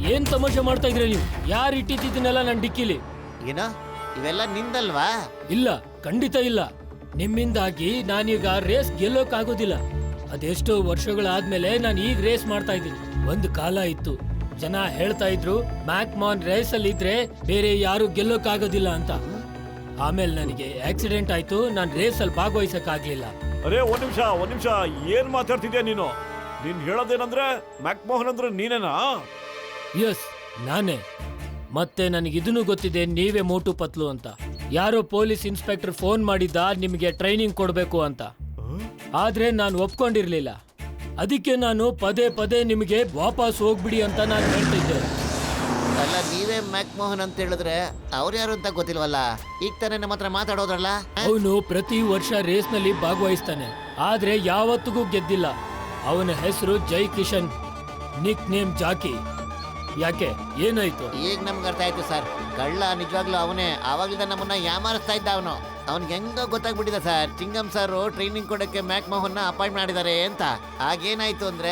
ಏನ್ ತಮಾಷೆ ಮಾಡ್ತಾ ಇದ್ರಿ ನೀವು? ಯಾರು ಇಟ್ಟಿದ್ದನ್ನೆಲ್ಲ ನನ್ ಡಿಕ್ಕಿಲಿ? ಏನೋ ಇವೆಲ್ಲ ನಿಂದಲ್ವಾ? ಇಲ್ಲ, ಖಂಡಿತ ಇಲ್ಲ. ನಿಮ್ಮಿಂದಾಗಿ ನಾನೀಗ ರೇಸ್ ಗೆಲ್ಲೋಕಾಗೋದಿಲ್ಲ. ಅದೆಷ್ಟೋ ವರ್ಷಗಳಾದ್ಮೇಲೆ ನಾನು ಈಗ ರೇಸ್ ಮಾಡ್ತಾ ಇದ್ದೀನಿ. ಒಂದು ಕಾಲ ಇತ್ತು, ಜನ ಹೇಳ್ತಾ ಇದ್ರು ಮ್ಯಾಕ್ಮಾನ್ ರೇಸ್ ಅಲ್ಲಿ ಇದ್ರೆ ಬೇರೆ ಯಾರು ಗೆಲ್ಲೋಕಾಗೋದಿಲ್ಲ ಅಂತ. ಆಮೇಲೆ ನನಗೆ ಆಕ್ಸಿಡೆಂಟ್ ಆಯ್ತು, ನಾನು ರೇಸ್ ಅಲ್ಲಿ ಭಾಗವಹಿಸಕ್ಕಾಗ್ಲಿಲ್ಲ. ಅರೇ ಒಂದ್ ನಿಮಿಷ, ಏನ್ ಮಾತಾಡ್ತಿದ್ಯಾ ನೀನು? ನೀನ್ ಹೇಳೋದೇನಂದ್ರೆ ಮ್ಯಾಕ್ಮೋಹನ್ ಅಂದ್ರೆ ನೀನೇನಾ? ಎಸ್, ನಾನೇ. ಮತ್ತೆ ನನಗಿದನ್ನು ಗೊತ್ತಿದೆ, ನೀವೇ ಮೋಟು ಪತ್ಲು ಅಂತ. ಯಾರೋ ಪೊಲೀಸ್ ಇನ್ಸ್ಪೆಕ್ಟರ್ ಫೋನ್ ಮಾಡಿದ್ದ ನಿಮಗೆ ಟ್ರೈನಿಂಗ್ ಕೊಡ್ಬೇಕು ಅಂತ. ಆದ್ರೆ ನಾನು ಒಪ್ಕೊಂಡಿರ್ಲಿಲ್ಲ. ಅದಕ್ಕೆ ನಾನು ಪದೇ ಪದೇ ನಿಮಗೆ ವಾಪಸ್ ಹೋಗ್ಬಿಡಿ ಅಂತ ನಾನು ಹೇಳ್ತಿದ್ದೆ. ಅಲ್ಲ, ನೀವೇ ಮ್ಯಾಕ್ಮೋಹನ್ ಅಂತ ಹೇಳಿದ್ರೆ ಅವ್ರು ಯಾರು ಅಂತ ಗೊತ್ತಿಲ್ವಲ್ಲ. ಈಗ ತಾನೇ ನಮ್ಮ ಹತ್ರ ಮಾತಾಡೋದ್ರಲ್ಲ. ಅವನು ಪ್ರತಿ ವರ್ಷ ರೇಸ್ ನಲ್ಲಿ ಭಾಗವಹಿಸ್ತಾನೆ, ಆದ್ರೆ ಯಾವತ್ತಿಗೂ ಗೆದ್ದಿಲ್ಲ. ಅವನ ಹೆಸರು ಜೈ ಕಿಶನ್, ನಿಕ್ ನೇಮ್ ಜಾಕಿ. ಯಾಕೆ, ಏನಾಯ್ತು? ಈಗ ನಮ್ಗೆ ಅರ್ಥ ಆಯ್ತು ಸರ್. ಕಳ್ಳ ನಿಜವಾಗ್ಲೂ ಅವನೇ. ಆವಾಗಲಿಂದ ನಮ್ಮನ್ನ ಯಾಮಾರಿಸ್ತಾ ಇದ್ದ ಅವನು. ಅವ್ನಿಗೆ ಹೆಂಗೋ ಗೊತ್ತಾಗ್ಬಿಟ್ಟಿದೆ ಸರ್, ಚಿಂಗಮ್ ಸರ್ ಟ್ರೈನಿಂಗ್ ಕೊಡಕ್ಕೆ ಮ್ಯಾಕ್ಮೋಹನ್ ಅಪಾಯಿಂಟ್ ಮಾಡಿದ್ದಾರೆ ಅಂತ. ಆಗೇನಾಯ್ತು ಅಂದ್ರೆ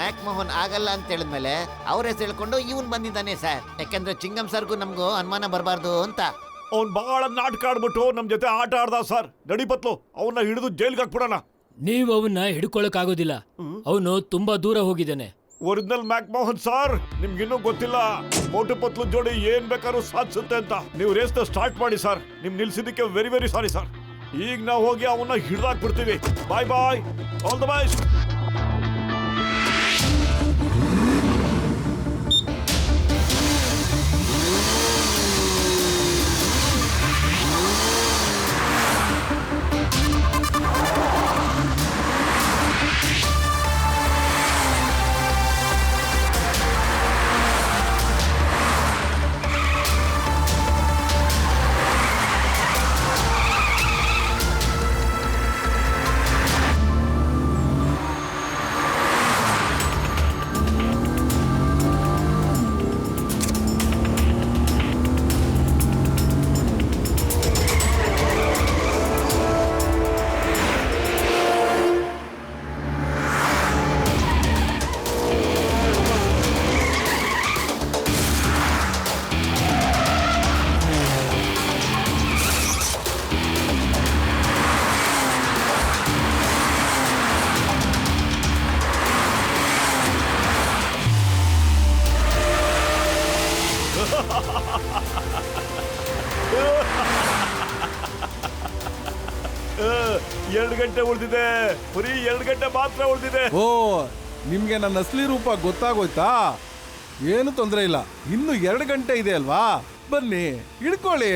ಮ್ಯಾಕ್ಮೋಹನ್ ಆಗಲ್ಲ ಅಂತ ಹೇಳಿದ್ಮೇಲೆ ಅವ್ರ ಹೆಸರು ಹೇಳ್ಕೊಂಡು ಇವನ್ ಬಂದಿದ್ದಾನೆ ಸರ್. ಯಾಕಂದ್ರೆ ಚಿಂಗಮ್ ಸರ್ಗೂ ನಮಗೂ ಅನುಮಾನ ಬರಬಾರ್ದು ಅಂತ. ಅವ್ನ್ ಬಹಳ ನಾಟಕ ಆಡ್ಬಿಟ್ಟು ನಮ್ ಜೊತೆ ಆಟ ಆಡ್ದ ಸರ್. ನಡಿ ಪತ್ಲು, ಅವನ್ನ ಹಿಡಿದು ಜೈಲ್ಗೆ ಹಾಕ್ಬಿಡೋಣ. ನೀವು ಅವನ್ನ ಹಿಡ್ಕೊಳಕ್ ಆಗೋದಿಲ್ಲ, ಅವನು ತುಂಬಾ ದೂರ ಹೋಗಿದ್ದಾನೆ. ಒರಿಜಿನಲ್ ಮ್ಯಾಕ್ಮೋಹನ್ ಸರ್, ನಿಮ್ಗಿನ್ನೂ ಗೊತ್ತಿಲ್ಲ ಮೋಟು ಪತ್ಲು ಜೋಡಿ ಏನ್ ಬೇಕಾದ್ರೂ ಸಾಧಿಸುತ್ತೆ ಅಂತ. ನೀವು ರೇಸ್ ಸ್ಟಾರ್ಟ್ ಮಾಡಿ ಸರ್. ನಿಮ್ ನಿಲ್ಸಿದ್ದಕ್ಕೆ ವೆರಿ ವೆರಿ ಸಾರಿ ಸರ್. ಈಗ ನಾವು ಹೋಗಿ ಅವನ್ನ ಹಿಡ್ದಾಕ್ಬಿಡ್ತೀವಿ. ಬಾಯ್ ಬಾಯ್, ಆಲ್ ದ ಬೆಸ್ಟ್. ಎರಡು ಗಂಟೆ ಉಳಿದಿದೆ, ಬರೀ 2 ಗಂಟೆ ಮಾತ್ರ ಉಳಿದಿದೆ. ಓ, ನಿಮ್ಗೆ ನನ್ನ ಅಸಲಿ ರೂಪ ಗೊತ್ತಾಗೋಯ್ತಾ? ಏನು ತೊಂದರೆ ಇಲ್ಲ, ಇನ್ನು 2 ಗಂಟೆ ಇದೆ ಅಲ್ವಾ? ಬನ್ನಿ, ಹಿಡ್ಕೊಳ್ಳಿ.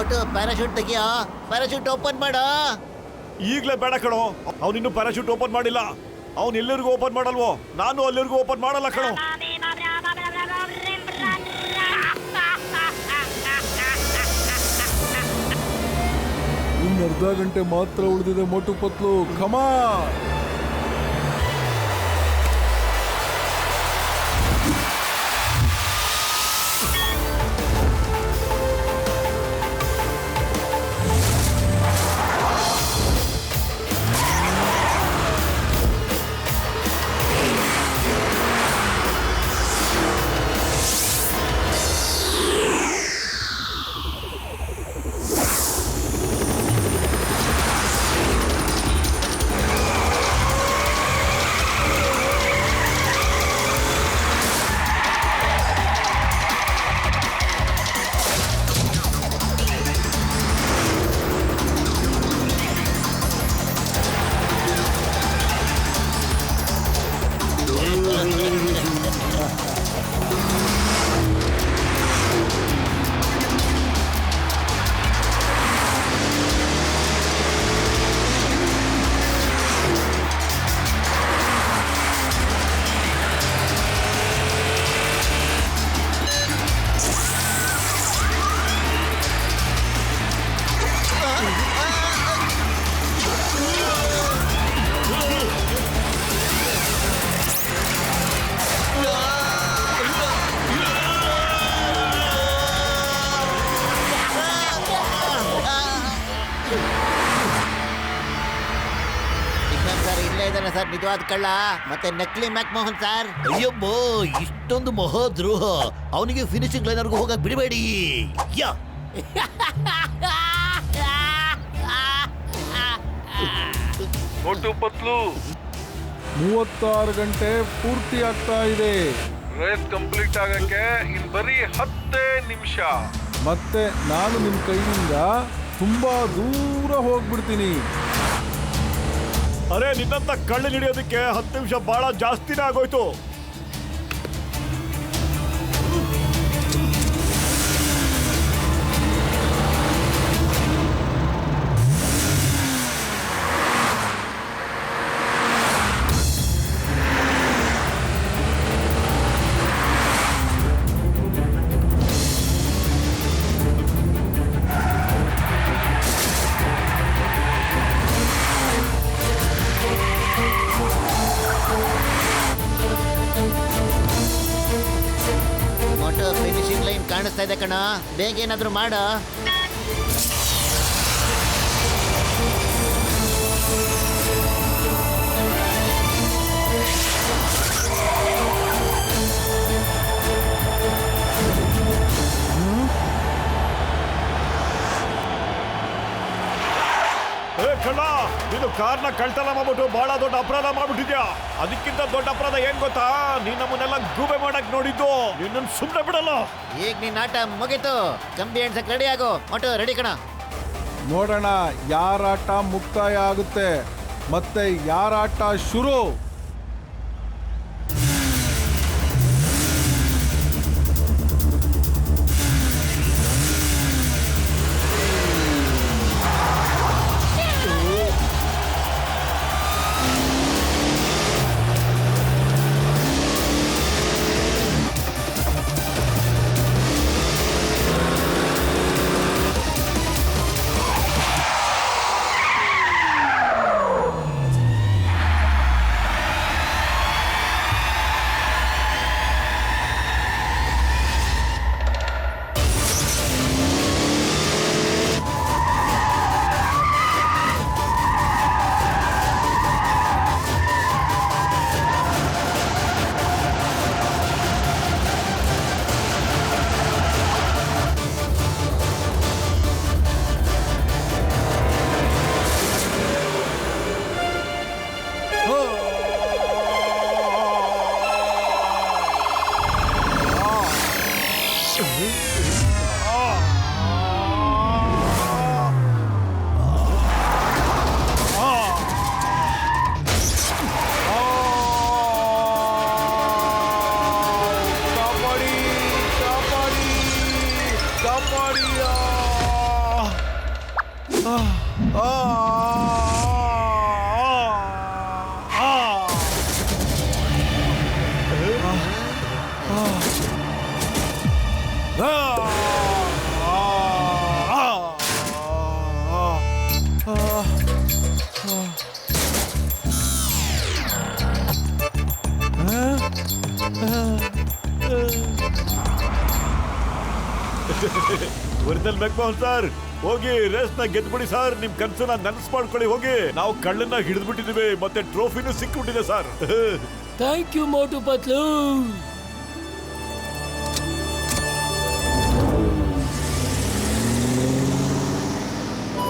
ಮೋಟು ಪ್ಯಾರಾಶೂಟ್ ತೆಗಿಯಾ, ಪ್ಯಾರಾಶೂಟ್ ಓಪನ್ ಮಾಡ. ಈಗ್ಲೇ ಬೇಡ ಕಣೋ, ಅವನಿನ್ನೂ ಪ್ಯಾರಾಶೂಟ್ ಓಪನ್ ಮಾಡಿಲ್ಲ. ಅವ್ನು ಎಲ್ಲರಿಗೂ ಓಪನ್ ಮಾಡಲ್ವೋ, ನಾನು ಅಲ್ಲಿವರೆಗೂ ಓಪನ್ ಮಾಡಲ್ಲ ಕಣೋ. ಇನ್ನು ಅರ್ಧ ಗಂಟೆ ಮಾತ್ರ ಉಳಿದಿದೆ ಮೋಟು ಪತ್ಲು, ಕಮಾ. ಸರ್ ನಿಜವಾದ ಕಳ್ಳ ಮತ್ತೆ ನಕಲಿ ಮ್ಯಾಕ್ಮೋಹನ್ ಸರ್. ಅಯ್ಯಬ್ಬೋ, ಇಷ್ಟೊಂದು ಮಹಾದ್ರೋಹ. ಅವನಿಗೆ ಫಿನಿಶಿಂಗ್ ಲೈನರ್ಗೂ ಹೋಗಕ್ ಬಿಡಬೇಡಿ. ಯಾ ಮೋಟು ಪತ್ಲು, 36 ಗಂಟೆ ಪೂರ್ತಿ ಆಗ್ತಾ ಇದೆ. ರೇಸ್ ಕಂಪ್ಲೀಟ್ ಆಗಕ್ಕೆ ಇನ್ ಬರೀ 10 ನಿಮಿಷ. ಮತ್ತೆ ನಾನು ನಿಮ್ ಕೈಯಿಂದ ತುಂಬಾ ದೂರ ಹೋಗ್ಬಿಡ್ತೀನಿ. ಅರೆ, ನಿನ್ನಂತ ಕಳ್ಳ ಹಿಡಿಯೋದಕ್ಕೆ 10 ನಿಮಿಷ ಬಹಳ ಜಾಸ್ತಿನೇ ಆಗೋಯ್ತು. ಫಿನಿಶಿಂಗ್ ಲೈನ್ ಕಾಣಿಸ್ತಾ ಇದೆ ಕಣ, ಬೇಗ ಏನಾದ್ರು ಮಾಡ. ಕಣ್ಣ, ನೀನು ಕಾರ್ನ ಕಳ್ತನ ಮಾಡ್ಬಿಟ್ಟು ಬಹಳ ದೊಡ್ಡ ಅಪರಾಧ ಮಾಡ್ಬಿಟ್ಟಿದ್ಯಾ. ಅದಕ್ಕಿಂತ ದೊಡ್ಡ ಅಪರಾಧ ಏನ್ ಗೊತ್ತಾ? ನೀನ್ ನಮ್ಮನ್ನೆಲ್ಲ ಗೂಬೆ ಮಾಡಕ್ ನೋಡಿದ್ದು. ನಿನ್ನ ಸುಮ್ಮನೆ ಬಿಡಲ್ಲ. ಈಗ ನೀನ್ ಆಟ ಮುಗೀತು, ಕಂಬಿ ಎಣ್ಸಕ್ ರೆಡಿ ಆಗೋ. ಮೋಟು ರೆಡಿ ಕಣ. ನೋಡೋಣ ಯಾರ ಆಟ ಮುಕ್ತಾಯ ಆಗುತ್ತೆ ಮತ್ತೆ ಯಾರ ಆಟ ಶುರು. ಒರಿಜಿನಲ್ ಮೆಕ್ಮೋಹನ್ ಸರ್, ಹೋಗಿ ರೇಸ್ ನ ಗೆದ್ಬಿಡಿ ಸರ್. ನಿಮ್ ಕನ್ಸನ್ನ ನನಸು ಮಾಡ್ಕೊಳ್ಳಿ ಹೋಗಿ. ನಾವು ಕಳ್ಳನ್ನ ಹಿಡಿದ್ಬಿಟ್ಟಿದೀವಿ, ಮತ್ತೆ ಟ್ರೋಫಿನೂ ಸಿಕ್ಕಿಬಿಟ್ಟಿದೆ sir. Thank you Motu Patlu.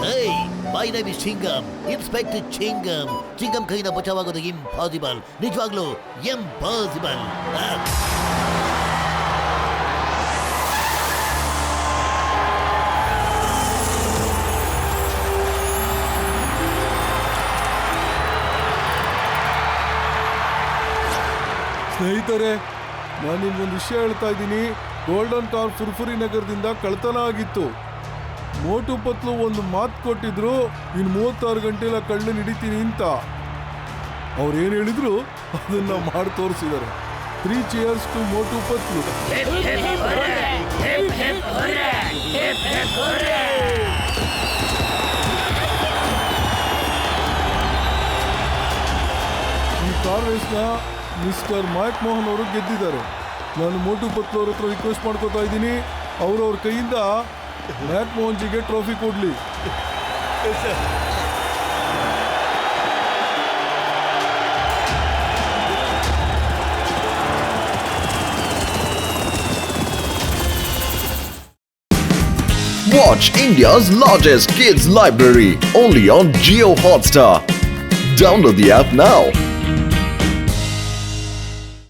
Hey, my name is Chingam, Inspector Chingam. Chingam ಕೈಯಿಂದ ಬಚಾವಾಗೋದು ಇಂಪಾಸಿಬಲ್, ನಿಜವಾಗ್ಲೂ ಇಂಪಾಸಿಬಲ್. ಸ್ನೇಹಿತರೆ, ನಾನು ನಿಮ್ಗೊಂದು ವಿಷಯ ಹೇಳ್ತಾ ಇದ್ದೀನಿ. ಗೋಲ್ಡನ್ ಕಾರ್ ಫುರ್ಫುರಿ ನಗರದಿಂದ ಕಳ್ತನ ಆಗಿತ್ತು. ಮೋಟು ಪತ್ಲು ಒಂದು ಮಾತು ಕೊಟ್ಟಿದ್ರು, ಇನ್ನು 36 ಗಂಟೆಲ ಕಳ್ಳನ ಹಿಡಿತೀನಿ ಅಂತ. ಅವ್ರು ಏನು ಹೇಳಿದ್ರು ಅದನ್ನ ಮಾಡಿ ತೋರಿಸಿದ್ದಾರೆ. 3 cheers to ಮೋಟು ಪತ್ಲು. ಈ ಕಾರ್ ರೇಸ್ನ ಮಿಸ್ಟರ್ ಮ್ಯಾಕ್ ಮೋಹನ್ ಅವರು ಗೆದ್ದಿದ್ದಾರೆ. ನಾನು ಮೋಟು ಪತ್ಲು ಅವ್ರ ಹತ್ರ ರಿಕ್ವೆಸ್ಟ್ ಮಾಡ್ಕೋತಾ ಇದ್ದೀನಿ, ಅವ್ರ ಕೈಯಿಂದ ಮ್ಯಾಕ್ ಮೋಹನ್ ಜಿಗೆ ಟ್ರೋಫಿ ಕೊಡ್ಲಿ. Watch India's largest kids library only on Jio Hotstar. Download the app now.